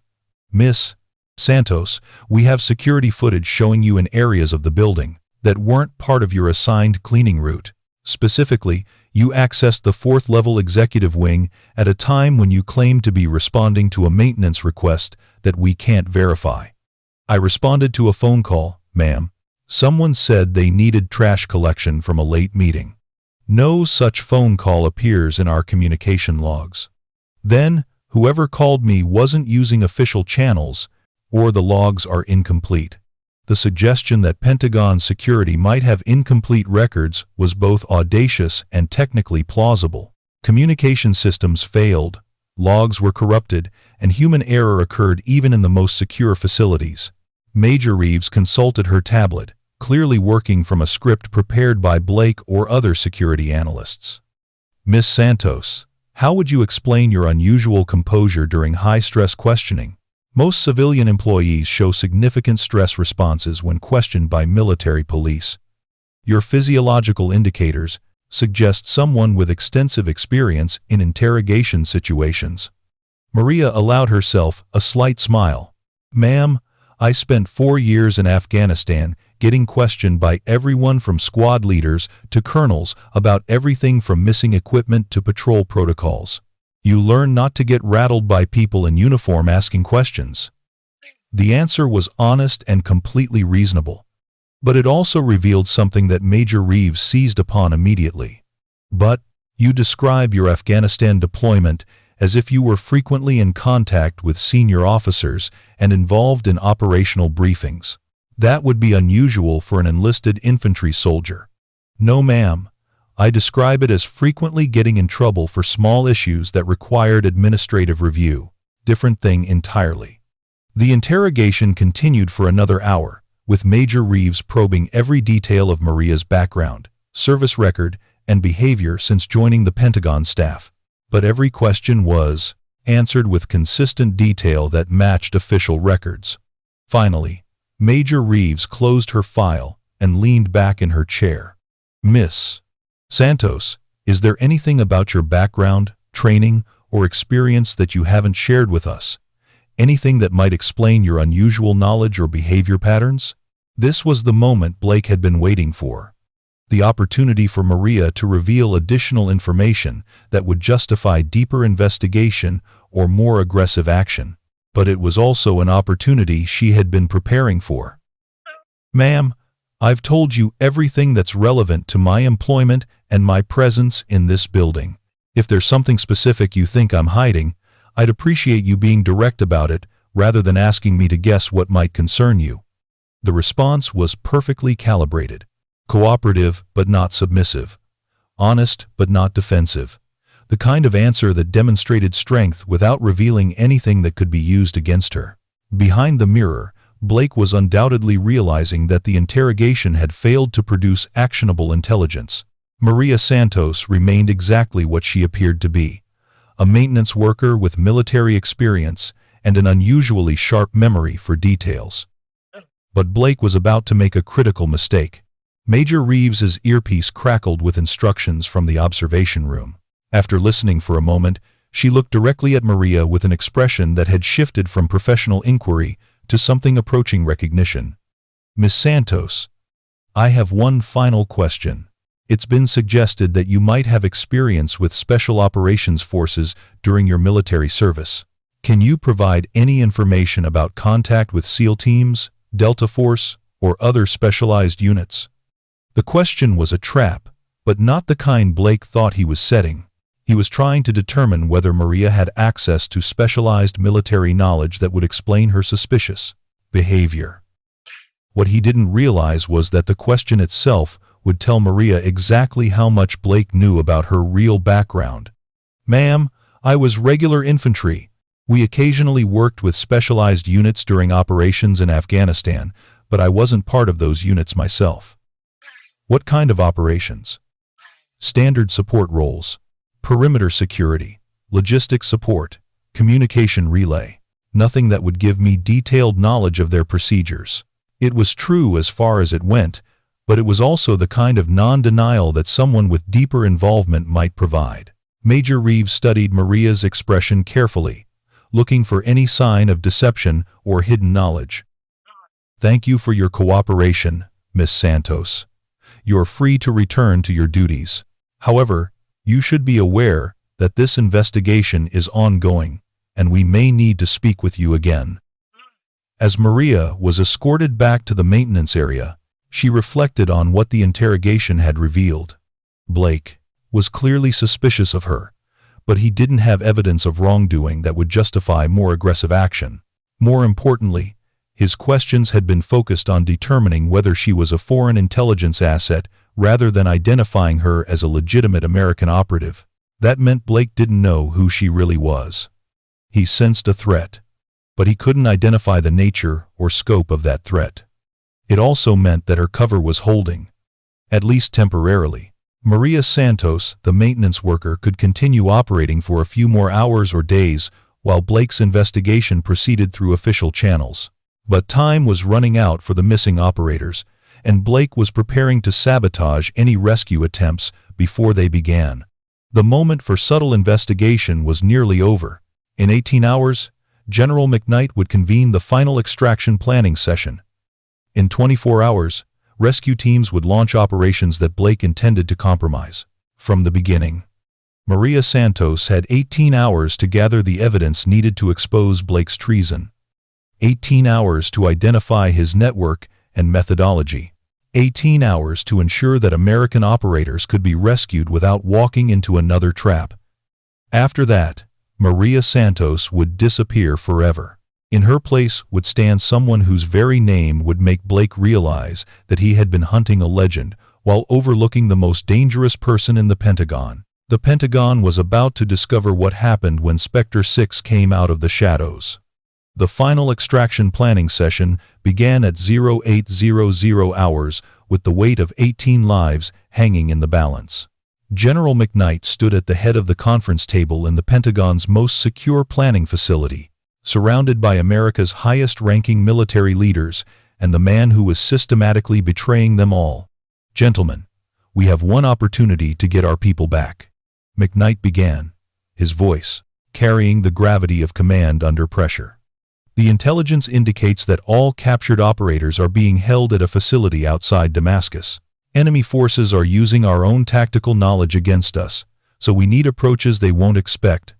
[SPEAKER 1] "Miss Santos, we have security footage showing you in areas of the building that weren't part of your assigned cleaning route. Specifically, you accessed the 4th level executive wing at a time when you claimed to be responding to a maintenance request that we can't verify. I responded to a phone call, ma'am. Someone said they needed trash collection from a late meeting. No such phone call appears in our communication logs. Then, whoever called me wasn't using official channels, or the logs are incomplete. The suggestion that Pentagon security might have incomplete records was both audacious and technically plausible. Communication systems failed, logs were corrupted, and human error occurred even in the most secure facilities. Major Reeves consulted her tablet, clearly working from a script prepared by Blake or other security analysts. Miss Santos, how would you explain your unusual composure during high-stress questioning? Most civilian employees show significant stress responses when questioned by military police. Your physiological indicators suggest someone with extensive experience in interrogation situations. Maria allowed herself a slight smile. Ma'am, I spent 4 years in Afghanistan getting questioned by everyone from squad leaders to colonels about everything from missing equipment to patrol protocols. You learn not to get rattled by people in uniform asking questions. The answer was honest and completely reasonable. But it also revealed something that Major Reeves seized upon immediately. But, you describe your Afghanistan deployment as if you were frequently in contact with senior officers and involved in operational briefings. That would be unusual for an enlisted infantry soldier. No, ma'am. I describe it as frequently getting in trouble for small issues that required administrative review. Different thing entirely. The interrogation continued for another hour, with Major Reeves probing every detail of Maria's background, service record, and behavior since joining the Pentagon staff. But every question was answered with consistent detail that matched official records. Finally, Major Reeves closed her file and leaned back in her chair. Miss Santos, is there anything about your background, training, or experience that you haven't shared with us? Anything that might explain your unusual knowledge or behavior patterns? This was the moment Blake had been waiting for. The opportunity for Maria to reveal additional information that would justify deeper investigation or more aggressive action. But it was also an opportunity she had been preparing for. Ma'am, I've told you everything that's relevant to my employment and my presence in this building. If there's something specific you think I'm hiding, I'd appreciate you being direct about it rather than asking me to guess what might concern you. The response was perfectly calibrated. Cooperative but not submissive. Honest but not defensive. The kind of answer that demonstrated strength without revealing anything that could be used against her. Behind the mirror, Blake was undoubtedly realizing that the interrogation had failed to produce actionable intelligence. Maria Santos remained exactly what she appeared to be, a maintenance worker with military experience and an unusually sharp memory for details. But Blake was about to make a critical mistake. Major Reeves's earpiece crackled with instructions from the observation room. After listening for a moment, she looked directly at Maria with an expression that had shifted from professional inquiry to something approaching recognition. Miss Santos, I have one final question. It's been suggested that you might have experience with Special Operations Forces during your military service. Can you provide any information about contact with SEAL teams, Delta Force, or other specialized units? The question was a trap, but not the kind Blake thought he was setting. He was trying to determine whether Maria had access to specialized military knowledge that would explain her suspicious behavior. What he didn't realize was that the question itself would tell Maria exactly how much Blake knew about her real background. Ma'am, I was regular infantry. We occasionally worked with specialized units during operations in Afghanistan, but I wasn't part of those units myself. What kind of operations? Standard support roles. Perimeter security, logistics support, communication relay. Nothing that would give me detailed knowledge of their procedures. It was true as far as it went, but it was also the kind of non-denial that someone with deeper involvement might provide. Major Reeves studied Maria's expression carefully, looking for any sign of deception or hidden knowledge. Thank you for your cooperation, Miss Santos. You're free to return to your duties. However, you should be aware that this investigation is ongoing, and we may need to speak with you again." As Maria was escorted back to the maintenance area, she reflected on what the interrogation had revealed. Blake was clearly suspicious of her, but he didn't have evidence of wrongdoing that would justify more aggressive action. More importantly, his questions had been focused on determining whether she was a foreign intelligence asset rather than identifying her as a legitimate American operative. That meant Blake didn't know who she really was. He sensed a threat, but he couldn't identify the nature or scope of that threat. It also meant that her cover was holding, at least temporarily. Maria Santos, the maintenance worker, could continue operating for a few more hours or days while Blake's investigation proceeded through official channels. But time was running out for the missing operators, and Blake was preparing to sabotage any rescue attempts before they began. The moment for subtle investigation was nearly over. In 18 hours, General McKnight would convene the final extraction planning session. In 24 hours, rescue teams would launch operations that Blake intended to compromise. From the beginning, Maria Santos had 18 hours to gather the evidence needed to expose Blake's treason. 18 hours to identify his network and methodology. 18 hours to ensure that American operators could be rescued without walking into another trap. After that, Maria Santos would disappear forever. In her place would stand someone whose very name would make Blake realize that he had been hunting a legend while overlooking the most dangerous person in the Pentagon. The Pentagon was about to discover what happened when SPECTRE SIX came out of the shadows. The final extraction planning session began at 0800 hours with the weight of 18 lives hanging in the balance. General McKnight stood at the head of the conference table in the Pentagon's most secure planning facility, surrounded by America's highest-ranking military leaders and the man who was systematically betraying them all. "Gentlemen, we have one opportunity to get our people back," McKnight began, his voice carrying the gravity of command under pressure. "The intelligence indicates that all captured operators are being held at a facility outside Damascus. Enemy forces are using our own tactical knowledge against us, so we need approaches they won't expect."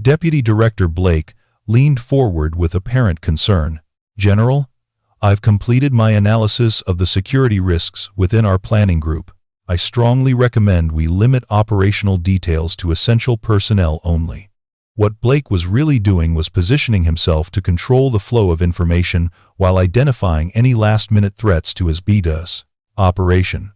[SPEAKER 1] Deputy Director Blake leaned forward with apparent concern. "General, I've completed my analysis of the security risks within our planning group. I strongly recommend we limit operational details to essential personnel only." What Blake was really doing was positioning himself to control the flow of information while identifying any last-minute threats to his BDUS operation.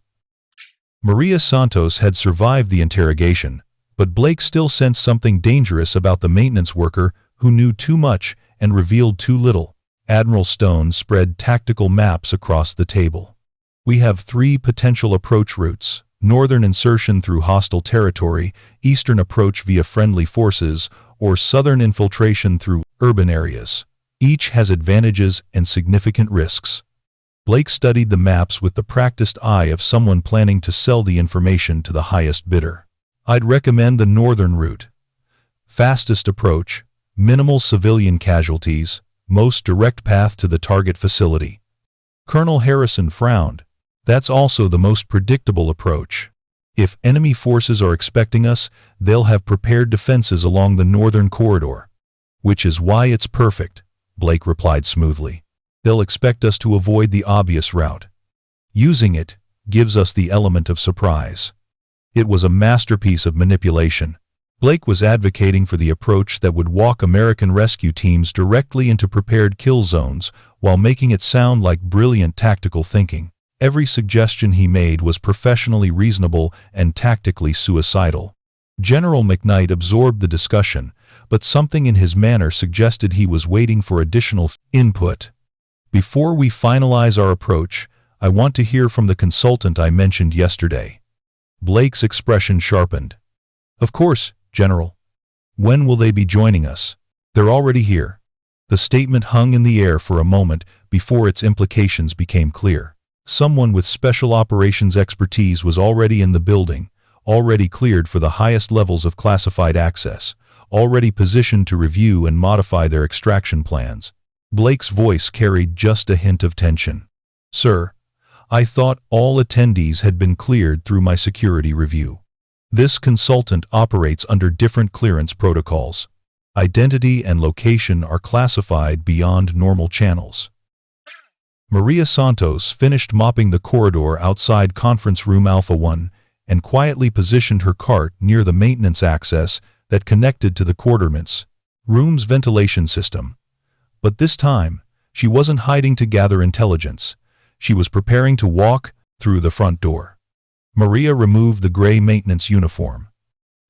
[SPEAKER 1] Maria Santos had survived the interrogation, but Blake still sensed something dangerous about the maintenance worker who knew too much and revealed too little. Admiral Stone spread tactical maps across the table. "We have 3 potential approach routes: northern insertion through hostile territory, eastern approach via friendly forces, or southern infiltration through urban areas. Each has advantages and significant risks." Blake studied the maps with the practiced eye of someone planning to sell the information to the highest bidder. "I'd recommend the northern route. Fastest approach, minimal civilian casualties, most direct path to the target facility." Colonel Harrison frowned. "That's also the most predictable approach. If enemy forces are expecting us, they'll have prepared defenses along the northern corridor." "Which is why it's perfect," Blake replied smoothly. "They'll expect us to avoid the obvious route. Using it gives us the element of surprise." It was a masterpiece of manipulation. Blake was advocating for the approach that would walk American rescue teams directly into prepared kill zones while making it sound like brilliant tactical thinking. Every suggestion he made was professionally reasonable and tactically suicidal. General McKnight absorbed the discussion, but something in his manner suggested he was waiting for additional input. "Before we finalize our approach, I want to hear from the consultant I mentioned yesterday." Blake's expression sharpened. "Of course, General. When will they be joining us?" "They're already here." The statement hung in the air for a moment before its implications became clear. Someone with special operations expertise was already in the building, already cleared for the highest levels of classified access, already positioned to review and modify their extraction plans. Blake's voice carried just a hint of tension. "Sir, I thought all attendees had been cleared through my security review. This consultant operates under different clearance protocols. Identity and location are classified beyond normal channels. Maria Santos finished mopping the corridor outside Conference Room Alpha 1 and quietly positioned her cart near the maintenance access that connected to the quartermain's room's ventilation system. But this time, she wasn't hiding to gather intelligence. She was preparing to walk through the front door. Maria removed the gray maintenance uniform,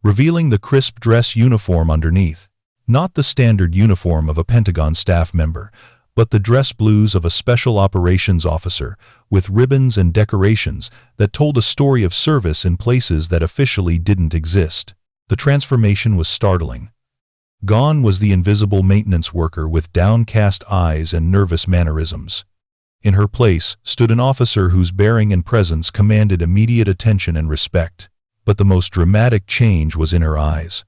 [SPEAKER 1] revealing the crisp dress uniform underneath. Not the standard uniform of a Pentagon staff member, but the dress blues of a special operations officer, with ribbons and decorations that told a story of service in places that officially didn't exist. The transformation was startling. Gone was the invisible maintenance worker with downcast eyes and nervous mannerisms. In her place stood an officer whose bearing and presence commanded immediate attention and respect. But the most dramatic change was in her eyes.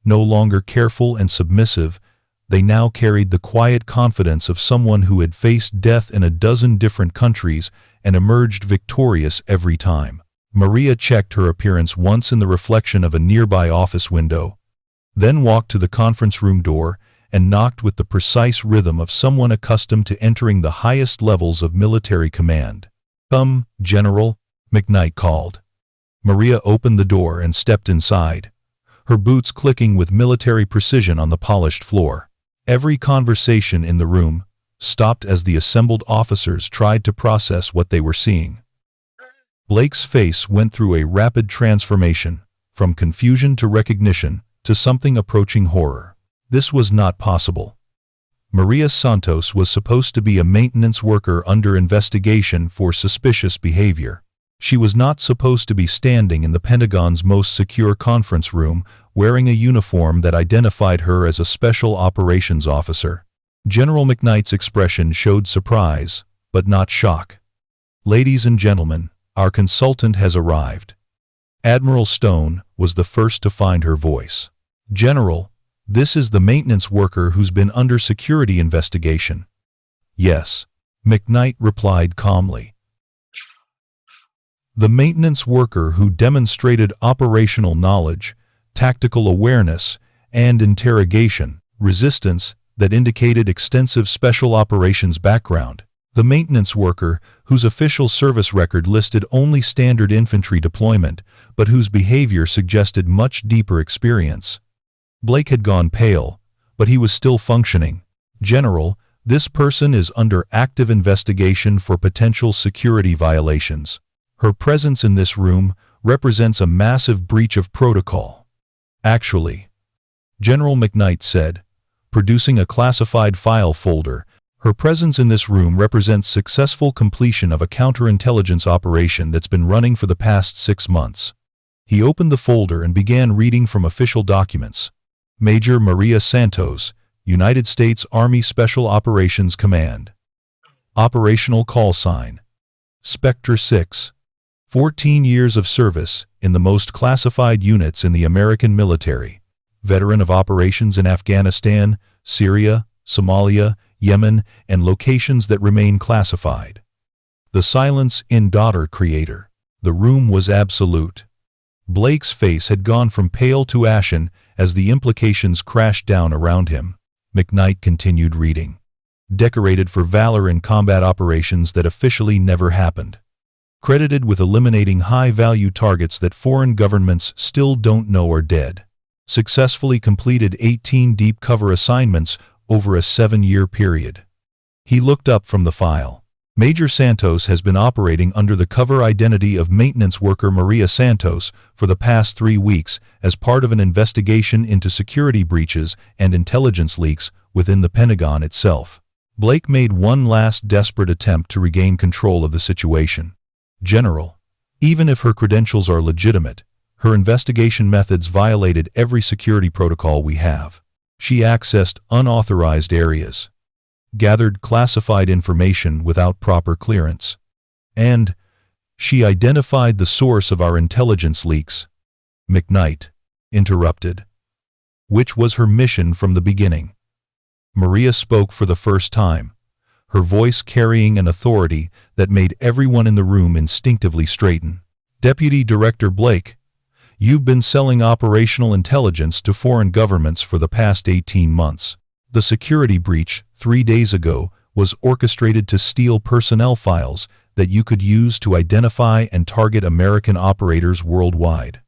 [SPEAKER 1] No longer careful and submissive, they now carried the quiet confidence of someone who had faced death in a dozen different countries and emerged victorious every time. Maria checked her appearance once in the reflection of a nearby office window, then walked to the conference room door and knocked with the precise rhythm of someone accustomed to entering the highest levels of military command. "Come, General," McKnight called. Maria opened the door and stepped inside, her boots clicking with military precision on the polished floor. Every conversation in the room stopped as the assembled officers tried to process what they were seeing. Blake's face went through a rapid transformation, from confusion to recognition to something approaching horror. This was not possible. Maria Santos was supposed to be a maintenance worker under investigation for suspicious behavior. She was not supposed to be standing in the Pentagon's most secure conference room, wearing a uniform that identified her as a special operations officer. General McKnight's expression showed surprise, but not shock. "Ladies and gentlemen, our consultant has arrived." Admiral Stone was the first to find her voice. "General, this is the maintenance worker who's been under security investigation." "Yes," McKnight replied calmly. "The maintenance worker who demonstrated operational knowledge, tactical awareness, and interrogation resistance that indicated extensive special operations background. The maintenance worker whose official service record listed only standard infantry deployment, but whose behavior suggested much deeper experience." Blake had gone pale, but he was still functioning. "General, this person is under active investigation for potential security violations. Her presence in this room represents a massive breach of protocol." "Actually," General McKnight said, producing a classified file folder, "her presence in this room represents successful completion of a counterintelligence operation that's been running for the past 6 months." He opened the folder and began reading from official documents. "Major Maria Santos, United States Army Special Operations Command. Operational call sign, SPECTRE SIX. 14 years of service in the most classified units in the American military. Veteran of operations in Afghanistan, Syria, Somalia, Yemen, and locations that remain classified." The silence in daughter creator. The room was absolute. Blake's face had gone from pale to ashen as the implications crashed down around him. McKnight continued reading. "Decorated for valor in combat operations that officially never happened. Credited with eliminating high-value targets that foreign governments still don't know are dead. Successfully completed 18 deep cover assignments over a 7-year period." He looked up from the file. "Major Santos has been operating under the cover identity of maintenance worker Maria Santos for the past 3 weeks as part of an investigation into security breaches and intelligence leaks within the Pentagon itself." Blake made one last desperate attempt to regain control of the situation. "General, even if her credentials are legitimate, her investigation methods violated every security protocol we have. She accessed unauthorized areas, gathered classified information without proper clearance, and she identified the source of our intelligence leaks." McKnight interrupted. "Which was her mission from the beginning." Maria spoke for the first time, her voice carrying an authority that made everyone in the room instinctively straighten. "Deputy Director Blake, you've been selling operational intelligence to foreign governments for the past 18 months. The security breach 3 days ago was orchestrated to steal personnel files that you could use to identify and target American operators worldwide."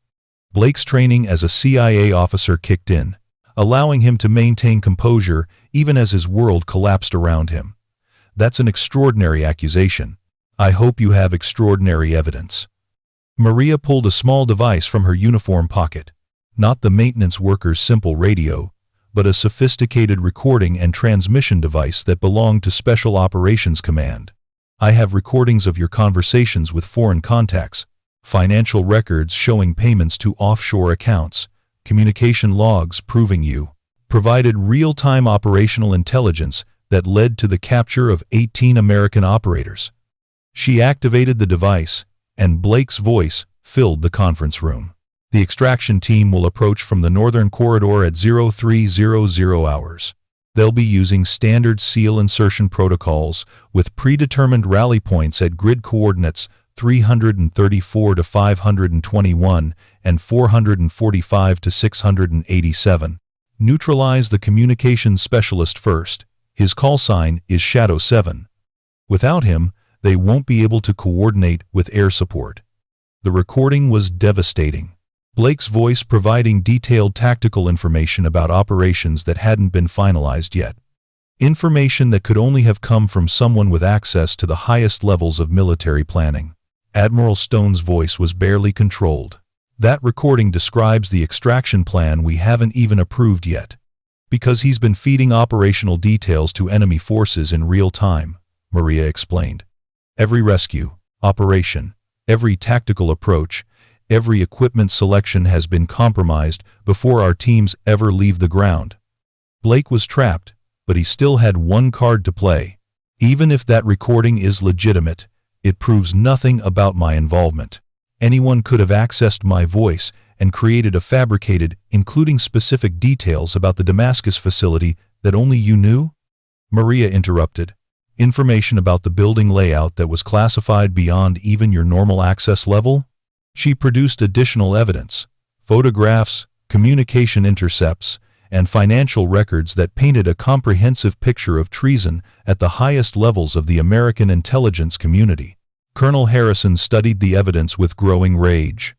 [SPEAKER 1] Blake's training as a CIA officer kicked in, allowing him to maintain composure even as his world collapsed around him. "That's an extraordinary accusation. I hope you have extraordinary evidence." Maria pulled a small device from her uniform pocket. Not the maintenance worker's simple radio, but a sophisticated recording and transmission device that belonged to Special Operations Command. "I have recordings of your conversations with foreign contacts, financial records showing payments to offshore accounts, communication logs proving you provided real-time operational intelligence that led to the capture of 18 American operators." She activated the device, and Blake's voice filled the conference room. "The extraction team will approach from the northern corridor at 0300 hours. They'll be using standard SEAL insertion protocols with predetermined rally points at grid coordinates 334 to 521 and 445 to 687. Neutralize the communications specialist first. His call sign is Shadow 7. Without him, they won't be able to coordinate with air support." The recording was devastating. Blake's voice providing detailed tactical information about operations that hadn't been finalized yet. Information that could only have come from someone with access to the highest levels of military planning. Admiral Stone's voice was barely controlled. "That recording describes the extraction plan we haven't even approved yet. Because he's been feeding operational details to enemy forces in real time," Maria explained. "Every rescue operation, every tactical approach, every equipment selection has been compromised before our teams ever leave the ground." Blake was trapped, but he still had one card to play. "Even if that recording is legitimate, it proves nothing about my involvement. Anyone could have accessed my voice and created a fabricated, including specific details about the Damascus facility that only you knew?" Maria interrupted. "Information about the building layout that was classified beyond even your normal access level?" She produced additional evidence, photographs, communication intercepts, and financial records that painted a comprehensive picture of treason at the highest levels of the American intelligence community. Colonel Harrison studied the evidence with growing rage.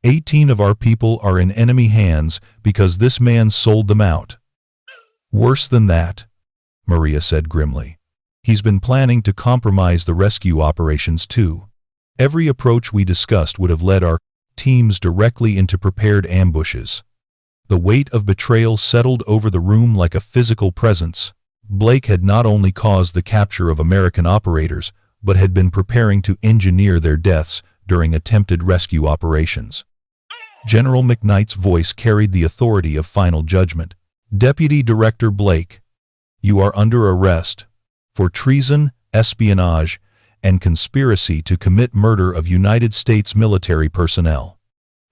[SPEAKER 1] 18 of our people are in enemy hands because this man sold them out." "Worse than that," Maria said grimly. "He's been planning to compromise the rescue operations too. Every approach we discussed would have led our teams directly into prepared ambushes." The weight of betrayal settled over the room like a physical presence. Blake had not only caused the capture of American operators, but had been preparing to engineer their deaths during attempted rescue operations. General McKnight's voice carried the authority of final judgment. "Deputy Director Blake, you are under arrest for treason, espionage, and conspiracy to commit murder of United States military personnel."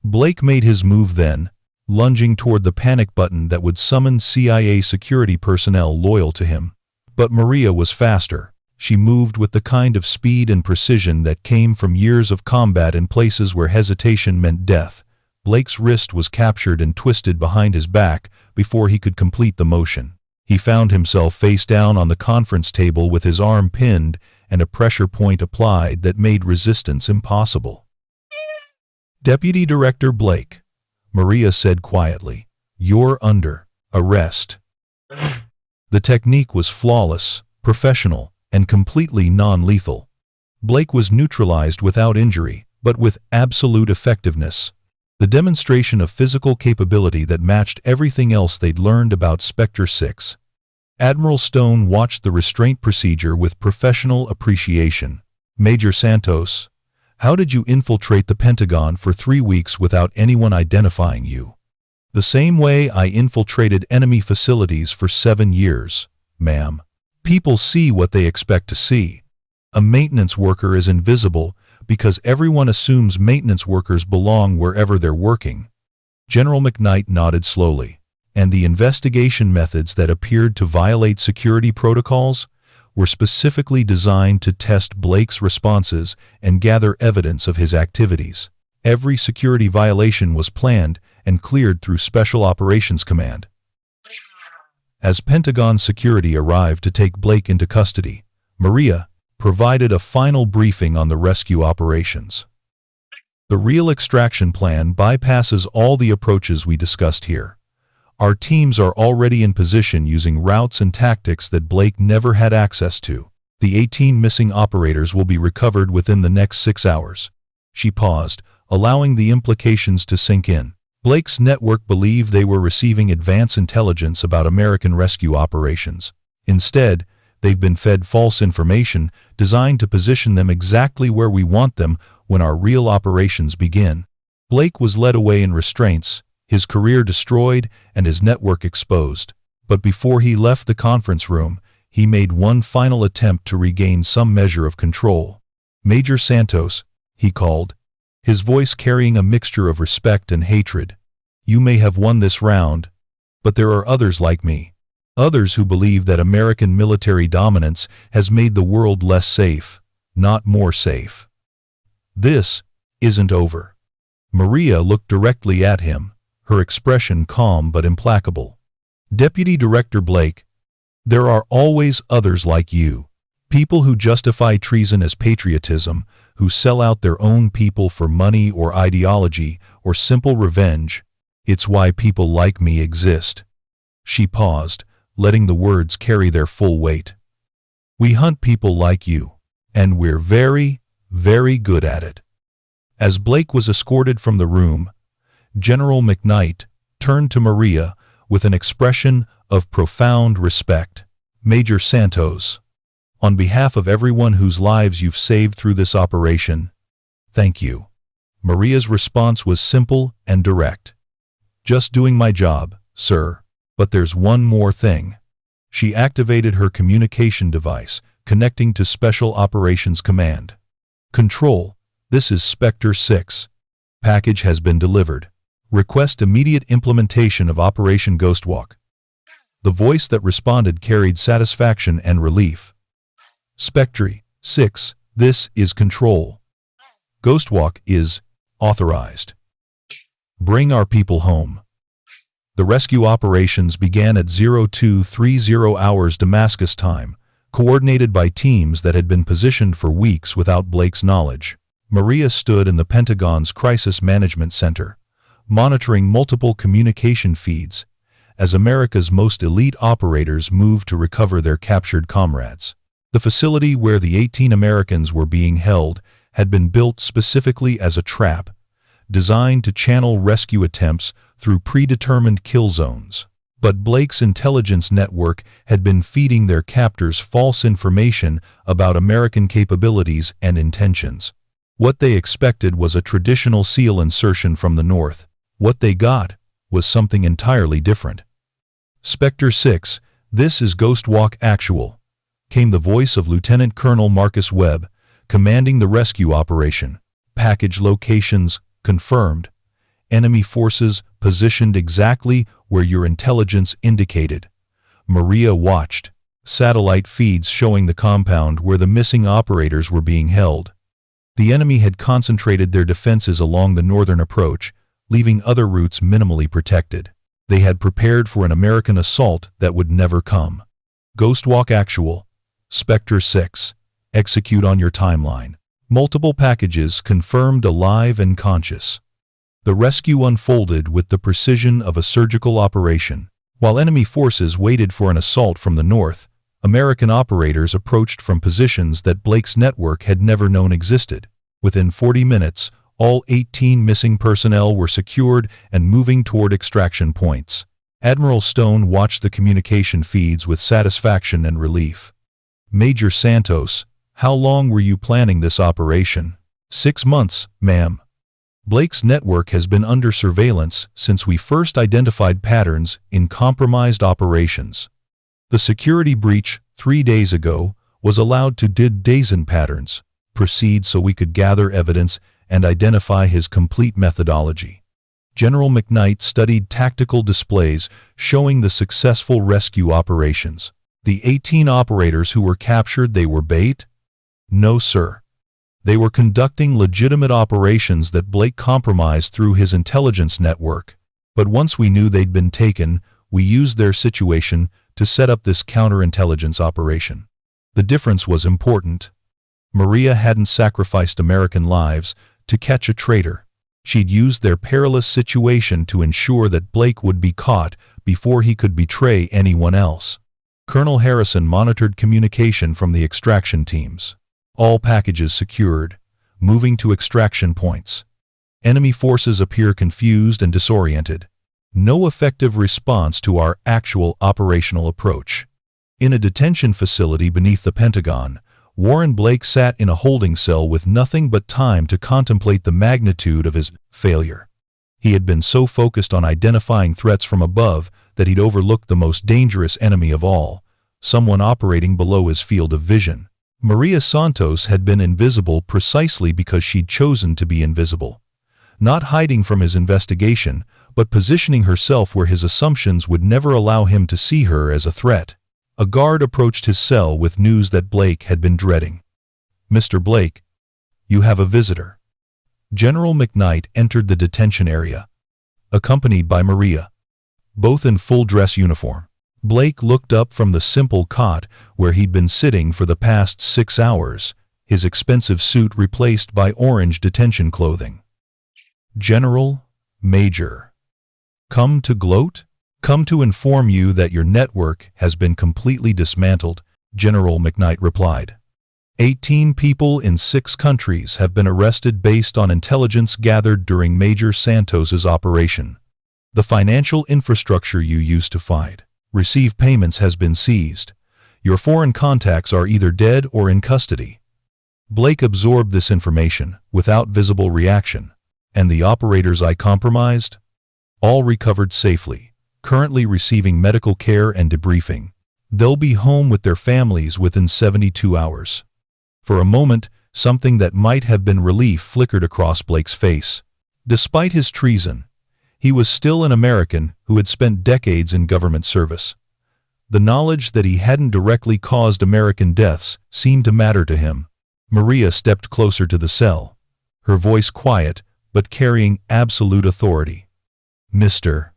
[SPEAKER 1] Blake made his move then, lunging toward the panic button that would summon CIA security personnel loyal to him. But Maria was faster. She moved with the kind of speed and precision that came from years of combat in places where hesitation meant death. Blake's wrist was captured and twisted behind his back before he could complete the motion. He found himself face down on the conference table with his arm pinned and a pressure point applied that made resistance impossible. "Deputy Director Blake," Maria said quietly, "you're under arrest." The technique was flawless, professional, and completely non-lethal. Blake was neutralized without injury, but with absolute effectiveness. The demonstration of physical capability that matched everything else they'd learned about SPECTRE SIX. Admiral Stone watched the restraint procedure with professional appreciation. "Major Santos, how did you infiltrate the Pentagon for 3 weeks without anyone identifying you?" "The same way I infiltrated enemy facilities for 7 years, ma'am. People see what they expect to see. A maintenance worker is invisible because everyone assumes maintenance workers belong wherever they're working." General McKnight nodded slowly. "And the investigation methods that appeared to violate security protocols? were specifically designed to test Blake's responses and gather evidence of his activities. Every security violation was planned and cleared through Special Operations Command. As Pentagon security arrived to take Blake into custody, Maria provided a final briefing on the rescue operations. The real extraction plan bypasses all the approaches we discussed here. Our teams are already in position using routes and tactics that Blake never had access to. The 18 missing operators will be recovered within the next 6 hours. She paused, allowing the implications to sink in. Blake's network believed they were receiving advance intelligence about American rescue operations. Instead, they've been fed false information designed to position them exactly where we want them when our real operations begin. Blake was led away in restraints, his career destroyed, and his network exposed. But before he left the conference room, he made one final attempt to regain some measure of control. "Major Santos," he called, his voice carrying a mixture of respect and hatred. "You may have won this round, but there are others like me. Others who believe that American military dominance has made the world less safe, not more safe. This isn't over." Maria looked directly at him, her expression calm but implacable. "Deputy Director Blake, there are always others like you. People who justify treason as patriotism, who sell out their own people for money or ideology or simple revenge. It's why people like me exist." She paused, letting the words carry their full weight. "We hunt people like you, and we're very, very good at it." As Blake was escorted from the room, General McKnight turned to Maria with an expression of profound respect. "Major Santos, on behalf of everyone whose lives you've saved through this operation, thank you." Maria's response was simple and direct. "Just doing my job, sir. But there's one more thing." She activated her communication device, connecting to Special Operations Command. "Control, this is SPECTRE 6. Package has been delivered. Request immediate implementation of Operation Ghostwalk." The voice that responded carried satisfaction and relief. "SPECTRE 6, this is Control. Ghostwalk is authorized. Bring our people home." The rescue operations began at 0230 hours Damascus time, coordinated by teams that had been positioned for weeks without Blake's knowledge. Maria stood in the Pentagon's Crisis Management Center, monitoring multiple communication feeds as America's most elite operators moved to recover their captured comrades. The facility where the 18 Americans were being held had been built specifically as a trap, designed to channel rescue attempts through predetermined kill zones. But Blake's intelligence network had been feeding their captors false information about American capabilities and intentions. What they expected was a traditional SEAL insertion from the north. What they got was something entirely different. "SPECTRE 6, this is Ghostwalk Actual," came the voice of Lieutenant Colonel Marcus Webb, commanding the rescue operation. "Package locations confirmed. Enemy forces positioned exactly where your intelligence indicated." Maria watched, satellite feeds showing the compound where the missing operators were being held. The enemy had concentrated their defenses along the northern approach, leaving other routes minimally protected. They had prepared for an American assault that would never come. "Ghostwalk Actual, SPECTRE 6, execute on your timeline." Multiple packages confirmed alive and conscious. The rescue unfolded with the precision of a surgical operation. While enemy forces waited for an assault from the north, American operators approached from positions that Blake's network had never known existed. Within 40 minutes, all 18 missing personnel were secured and moving toward extraction points. Admiral Stone watched the communication feeds with satisfaction and relief. "Major Santos, how long were you planning this operation?" "6 months, ma'am. Blake's network has been under surveillance since we first identified patterns in compromised operations. The security breach 3 days ago was allowed to did patterns proceed so we could gather evidence and identify his complete methodology." General McKnight studied tactical displays showing the successful rescue operations. The 18 operators who were captured, they were bait? No, sir. They were conducting legitimate operations that Blake compromised through his intelligence network. But once we knew they'd been taken, we used their situation to set up this counterintelligence operation. The difference was important. Maria hadn't sacrificed American lives to catch a traitor. She'd used their perilous situation to ensure that Blake would be caught before he could betray anyone else. Colonel Harrison monitored communication from the extraction teams. All packages secured, moving to extraction points. Enemy forces appear confused and disoriented. No effective response to our actual operational approach. In a detention facility beneath the Pentagon, Warren Blake sat in a holding cell with nothing but time to contemplate the magnitude of his failure. He had been so focused on identifying threats from above that he'd overlooked the most dangerous enemy of all, someone operating below his field of vision. Maria Santos had been invisible precisely because she'd chosen to be invisible. Not hiding from his investigation, but positioning herself where his assumptions would never allow him to see her as a threat. A guard approached his cell with news that Blake had been dreading. "Mr. Blake, you have a visitor." General McKnight entered the detention area, accompanied by Maria, both in full dress uniform. Blake looked up from the simple cot where he'd been sitting for the past 6 hours, his expensive suit replaced by orange detention clothing. "General, Major. Come to gloat? Come to inform you that your network has been completely dismantled," General McKnight replied. 18 people in 6 countries have been arrested based on intelligence gathered during Major Santos's operation. The financial infrastructure you used to receive payments has been seized. Your foreign contacts are either dead or in custody. Blake absorbed this information without visible reaction. And the operators I compromised? All recovered safely, currently receiving medical care and debriefing. They'll be home with their families within 72 hours. For a moment, something that might have been relief flickered across Blake's face. Despite his treason, he was still an American who had spent decades in government service. The knowledge that he hadn't directly caused American deaths seemed to matter to him. Maria stepped closer to the cell, her voice quiet but carrying absolute authority. "Mr.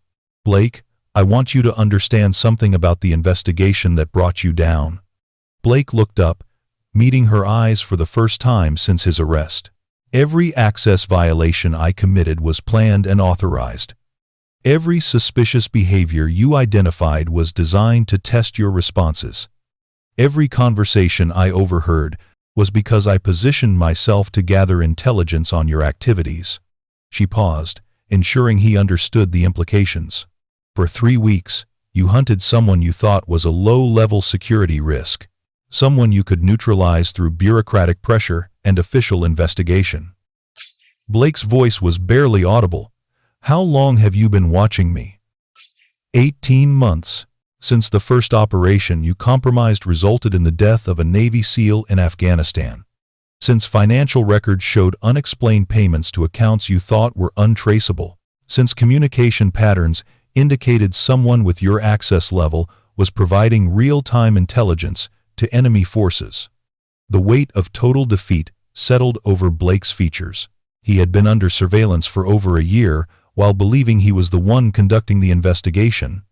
[SPEAKER 1] Blake, I want you to understand something about the investigation that brought you down." Blake looked up, meeting her eyes for the first time since his arrest. "Every access violation I committed was planned and authorized. Every suspicious behavior you identified was designed to test your responses. Every conversation I overheard was because I positioned myself to gather intelligence on your activities." She paused, ensuring he understood the implications. "For 3 weeks, you hunted someone you thought was a low-level security risk, someone you could neutralize through bureaucratic pressure and official investigation." Blake's voice was barely audible. "How long have you been watching me?" 18 months. Since the first operation you compromised resulted in the death of a Navy SEAL in Afghanistan. Since financial records showed unexplained payments to accounts you thought were untraceable. Since communication patterns indicated someone with your access level was providing real-time intelligence to enemy forces. The weight of total defeat settled over Blake's features. He had been under surveillance for over a year while believing he was the one conducting the investigation.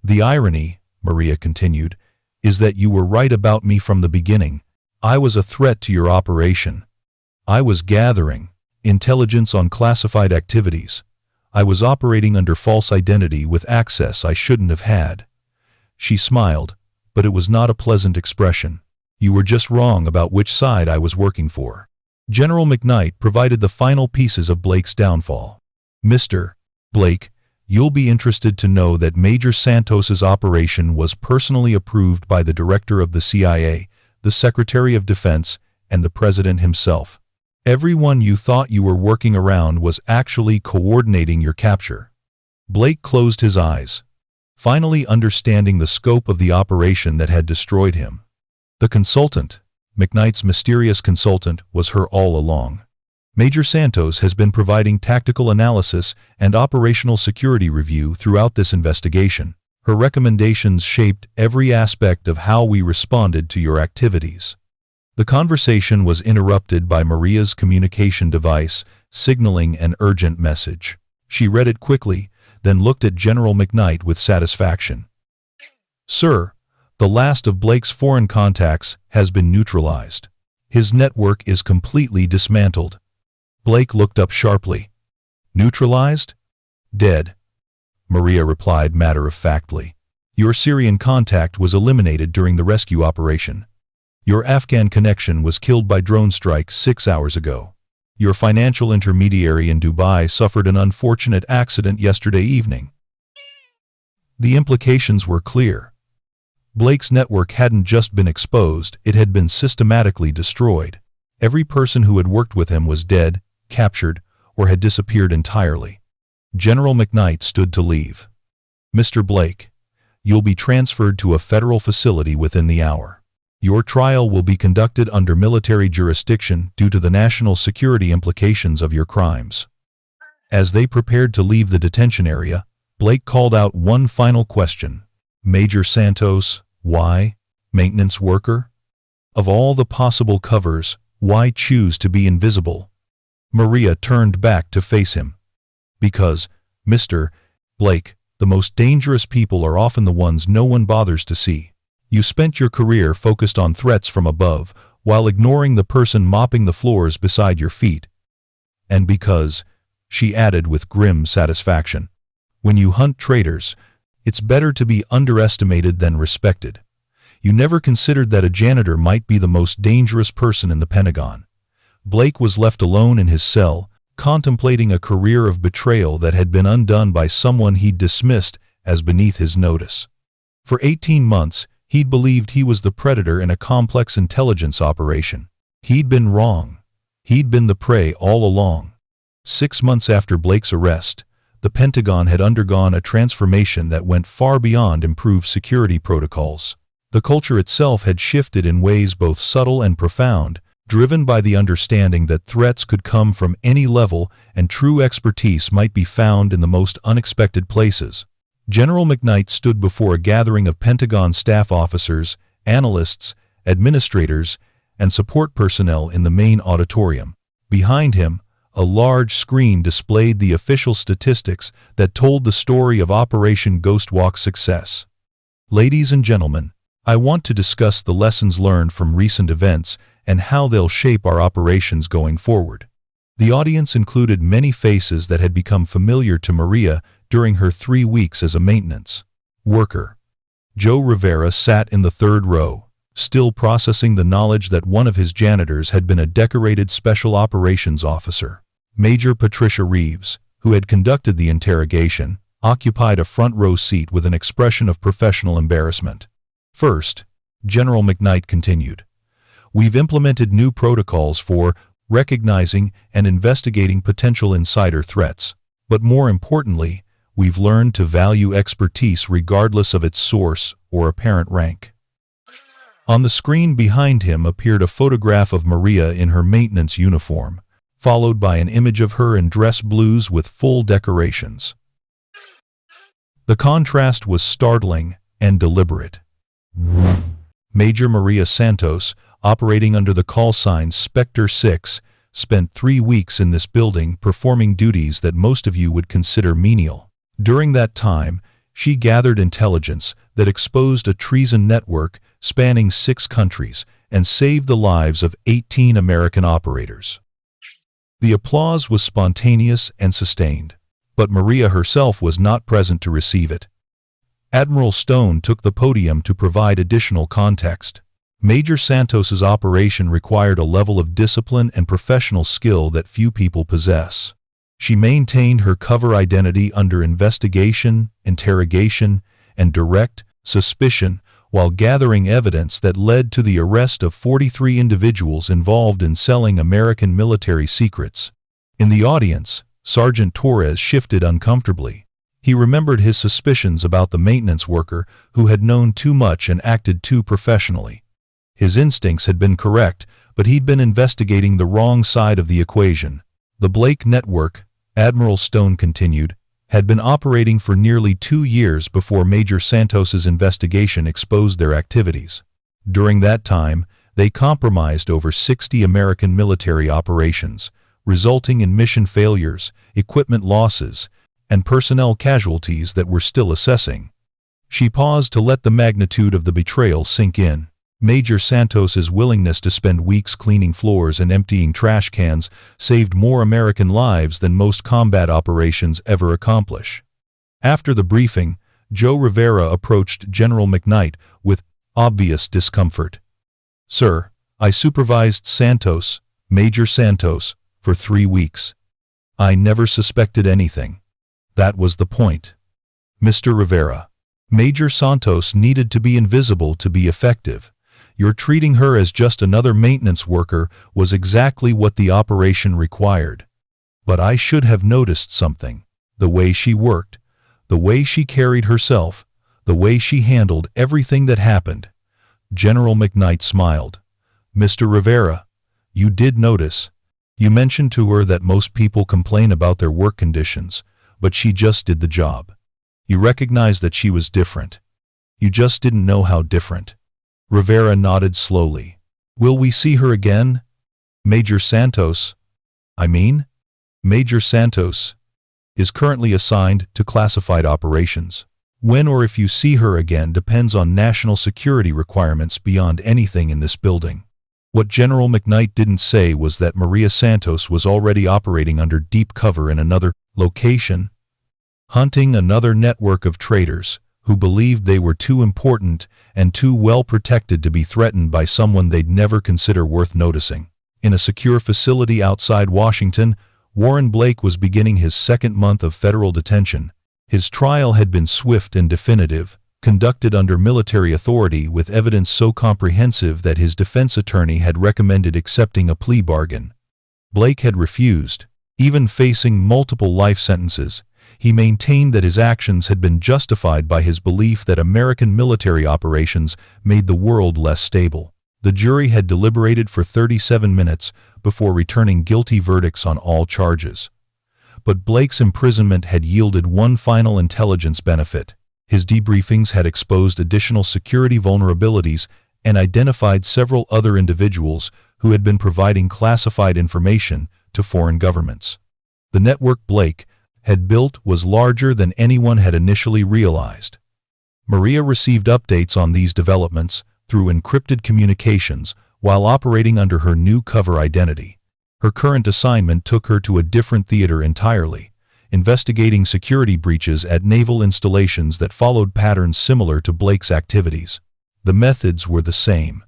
[SPEAKER 1] "The irony," Maria continued, "is that you were right about me from the beginning. I was a threat to your operation. I was gathering intelligence on classified activities. I was operating under false identity with access I shouldn't have had." She smiled, but it was not a pleasant expression. "You were just wrong about which side I was working for." General McKnight provided the final pieces of Blake's downfall. "Mr. Blake, you'll be interested to know that Major Santos's operation was personally approved by the Director of the CIA, the Secretary of Defense, and the President himself. Everyone you thought you were working around was actually coordinating your capture." Blake closed his eyes, finally understanding the scope of the operation that had destroyed him. The consultant, McKnight's mysterious consultant, was her all along. Major Santos has been providing tactical analysis and operational security review throughout this investigation. Her recommendations shaped every aspect of how we responded to your activities. The conversation was interrupted by Maria's communication device, signaling an urgent message. She read it quickly, then looked at General McKnight with satisfaction. "Sir, the last of Blake's foreign contacts has been neutralized. His network is completely dismantled." Blake looked up sharply. "Neutralized?" "Dead," Maria replied matter-of-factly. "Your Syrian contact was eliminated during the rescue operation. Your Afghan connection was killed by drone strike 6 hours ago. Your financial intermediary in Dubai suffered an unfortunate accident yesterday evening." The implications were clear. Blake's network hadn't just been exposed, it had been systematically destroyed. Every person who had worked with him was dead, captured, or had disappeared entirely. General McKnight stood to leave. "Mr. Blake, you'll be transferred to a federal facility within the hour. Your trial will be conducted under military jurisdiction due to the national security implications of your crimes." As they prepared to leave the detention area, Blake called out one final question. "Major Santos, why? Maintenance worker? Of all the possible covers, why choose to be invisible?" Maria turned back to face him. "Because, Mr. Blake, the most dangerous people are often the ones no one bothers to see. You spent your career focused on threats from above, while ignoring the person mopping the floors beside your feet. And because," she added with grim satisfaction, "when you hunt traitors, it's better to be underestimated than respected. You never considered that a janitor might be the most dangerous person in the Pentagon." Blake was left alone in his cell, contemplating a career of betrayal that had been undone by someone he'd dismissed as beneath his notice. For 18 months, he'd believed he was the predator in a complex intelligence operation. He'd been wrong. He'd been the prey all along. 6 months after Blake's arrest, the Pentagon had undergone a transformation that went far beyond improved security protocols. The culture itself had shifted in ways both subtle and profound, driven by the understanding that threats could come from any level and true expertise might be found in the most unexpected places. General McKnight stood before a gathering of Pentagon staff officers, analysts, administrators, and support personnel in the main auditorium. Behind him, a large screen displayed the official statistics that told the story of Operation Ghostwalk's success. "Ladies and gentlemen, I want to discuss the lessons learned from recent events and how they'll shape our operations going forward." The audience included many faces that had become familiar to Maria during her 3 weeks as a maintenance worker. Joe Rivera sat in the third row, still processing the knowledge that one of his janitors had been a decorated special operations officer. Major Patricia Reeves, who had conducted the interrogation, occupied a front row seat with an expression of professional embarrassment. "First," General McKnight continued, "we've implemented new protocols for recognizing and investigating potential insider threats. But more importantly, we've learned to value expertise regardless of its source or apparent rank." On the screen behind him appeared a photograph of Maria in her maintenance uniform, followed by an image of her in dress blues with full decorations. The contrast was startling and deliberate. Major Maria Santos, operating under the call sign SPECTRE SIX, spent 3 weeks in this building performing duties that most of you would consider menial. During that time, she gathered intelligence that exposed a treason network spanning 6 countries and saved the lives of 18 American operators. The applause was spontaneous and sustained, but Maria herself was not present to receive it. Admiral Stone took the podium to provide additional context. Major Santos's operation required a level of discipline and professional skill that few people possess. She maintained her cover identity under investigation, interrogation, and direct suspicion while gathering evidence that led to the arrest of 43 individuals involved in selling American military secrets. In the audience, Sergeant Torres shifted uncomfortably. He remembered his suspicions about the maintenance worker who had known too much and acted too professionally. His instincts had been correct, but he'd been investigating the wrong side of the equation. The Blake Network, Admiral Stone continued, had been operating for nearly 2 years before Major Santos's investigation exposed their activities. During that time, they compromised over 60 American military operations, resulting in mission failures, equipment losses, and personnel casualties that we're still assessing. She paused to let the magnitude of the betrayal sink in. Major Santos's willingness to spend weeks cleaning floors and emptying trash cans saved more American lives than most combat operations ever accomplish. After the briefing, Joe Rivera approached General McKnight with obvious discomfort. "Sir, I supervised Santos, Major Santos, for 3 weeks. I never suspected anything. That was the point. Mr. Rivera, Major Santos needed to be invisible to be effective. Your treating her as just another maintenance worker was exactly what the operation required. But I should have noticed something. The way she worked, the way she carried herself, the way she handled everything that happened." General McKnight smiled. "Mr. Rivera, you did notice. You mentioned to her that most people complain about their work conditions, but she just did the job. You recognized that she was different. You just didn't know how different." Rivera nodded slowly. "Will we see her again?" Major Santos is currently assigned to classified operations. When or if you see her again depends on national security requirements beyond anything in this building. What General McKnight didn't say was that Maria Santos was already operating under deep cover in another location, hunting another network of traitors who believed they were too important and too well protected to be threatened by someone they'd never consider worth noticing. In a secure facility outside Washington, Warren Blake was beginning his second month of federal detention. His trial had been swift and definitive, conducted under military authority with evidence so comprehensive that his defense attorney had recommended accepting a plea bargain. Blake had refused. Even facing multiple life sentences, he maintained that his actions had been justified by his belief that American military operations made the world less stable. The jury had deliberated for 37 minutes before returning guilty verdicts on all charges. But Blake's imprisonment had yielded one final intelligence benefit. His debriefings had exposed additional security vulnerabilities and identified several other individuals who had been providing classified information to foreign governments. The network Blake had built was larger than anyone had initially realized. Maria received updates on these developments through encrypted communications while operating under her new cover identity. Her current assignment took her to a different theater entirely, investigating security breaches at naval installations that followed patterns similar to Blake's activities. The methods were the same.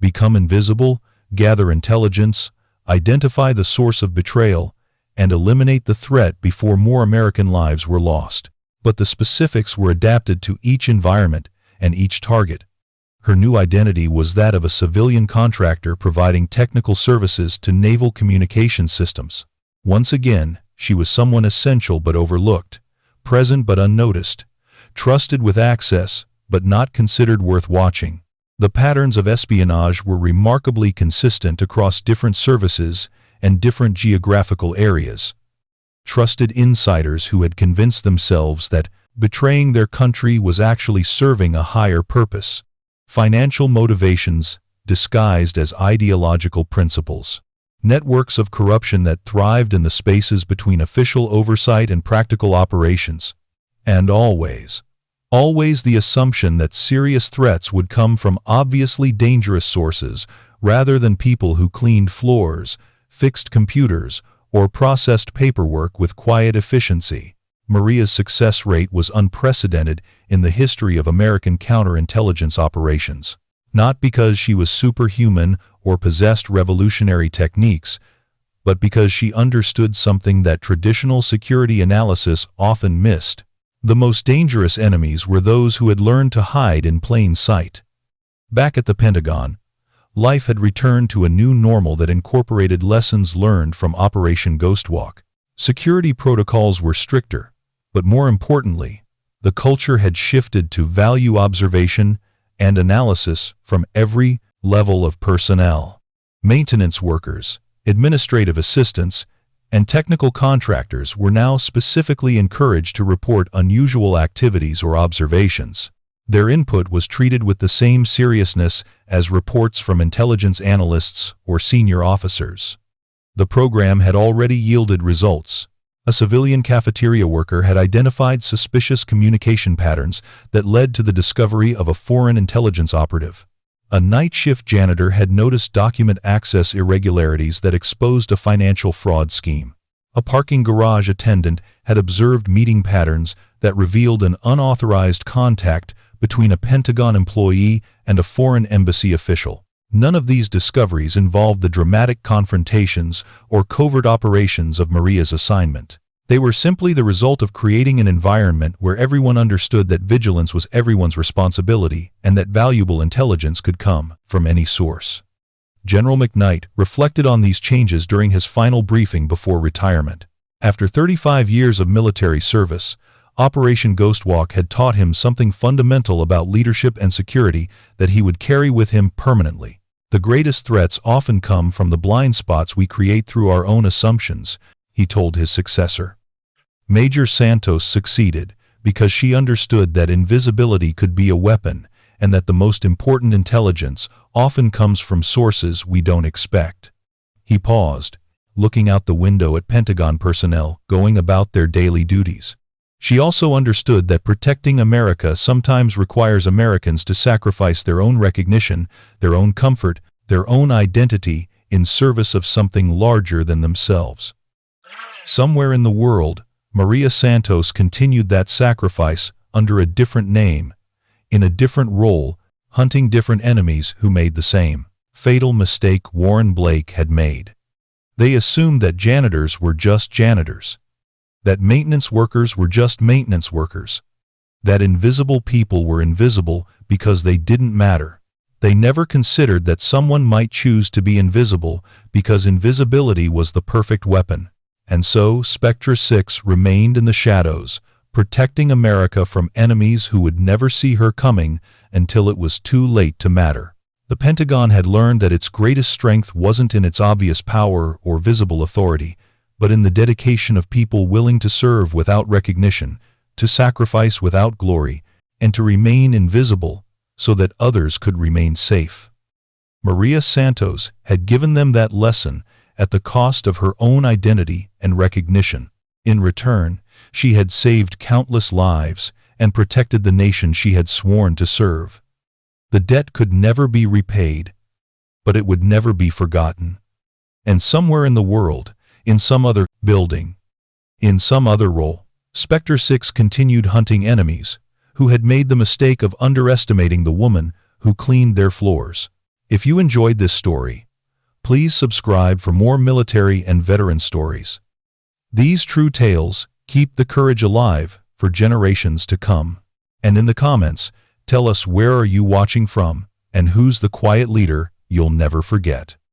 [SPEAKER 1] Become invisible, gather intelligence, identify the source of betrayal, and eliminate the threat before more American lives were lost. But the specifics were adapted to each environment and each target. Her new identity was that of a civilian contractor providing technical services to naval communication systems. Once again, she was someone essential but overlooked, present but unnoticed, trusted with access but not considered worth watching. The patterns of espionage were remarkably consistent across different services and different geographical areas. Trusted insiders who had convinced themselves that betraying their country was actually serving a higher purpose. Financial motivations disguised as ideological principles. Networks of corruption that thrived in the spaces between official oversight and practical operations. And always the assumption that serious threats would come from obviously dangerous sources rather than people who cleaned floors, fixed computers, or processed paperwork with quiet efficiency. Maria's success rate was unprecedented in the history of American counterintelligence operations. Not because she was superhuman or possessed revolutionary techniques, but because she understood something that traditional security analysis often missed. The most dangerous enemies were those who had learned to hide in plain sight. Back at the Pentagon, life had returned to a new normal that incorporated lessons learned from Operation Ghostwalk. Security protocols were stricter, but more importantly, the culture had shifted to value observation and analysis from every level of personnel. Maintenance workers, administrative assistants, and technical contractors were now specifically encouraged to report unusual activities or observations. Their input was treated with the same seriousness as reports from intelligence analysts or senior officers. The program had already yielded results. A civilian cafeteria worker had identified suspicious communication patterns that led to the discovery of a foreign intelligence operative. A night shift janitor had noticed document access irregularities that exposed a financial fraud scheme. A parking garage attendant had observed meeting patterns that revealed an unauthorized contact between a Pentagon employee and a foreign embassy official. None of these discoveries involved the dramatic confrontations or covert operations of Maria's assignment. They were simply the result of creating an environment where everyone understood that vigilance was everyone's responsibility and that valuable intelligence could come from any source. General McKnight reflected on these changes during his final briefing before retirement. After 35 years of military service, Operation Ghostwalk had taught him something fundamental about leadership and security that he would carry with him permanently. The greatest threats often come from the blind spots we create through our own assumptions, he told his successor. Major Santos succeeded because she understood that invisibility could be a weapon and that the most important intelligence often comes from sources we don't expect. He paused, looking out the window at Pentagon personnel going about their daily duties. She also understood that protecting America sometimes requires Americans to sacrifice their own recognition, their own comfort, their own identity in service of something larger than themselves. Somewhere in the world, Maria Santos continued that sacrifice under a different name, in a different role, hunting different enemies who made the same fatal mistake Warren Blake had made. They assumed that janitors were just janitors, that maintenance workers were just maintenance workers, that invisible people were invisible because they didn't matter. They never considered that someone might choose to be invisible because invisibility was the perfect weapon. And so SPECTRE SIX remained in the shadows, protecting America from enemies who would never see her coming until it was too late to matter. The Pentagon had learned that its greatest strength wasn't in its obvious power or visible authority, but in the dedication of people willing to serve without recognition, to sacrifice without glory, and to remain invisible so that others could remain safe. Maria Santos had given them that lesson at the cost of her own identity and recognition. In return, she had saved countless lives and protected the nation she had sworn to serve. The debt could never be repaid, but it would never be forgotten. And somewhere in the world, in some other building, in some other role, SPECTRE SIX continued hunting enemies who had made the mistake of underestimating the woman who cleaned their floors. If you enjoyed this story, please subscribe for more military and veteran stories. These true tales keep the courage alive for generations to come. And in the comments, tell us, where are you watching from and who's the quiet leader you'll never forget.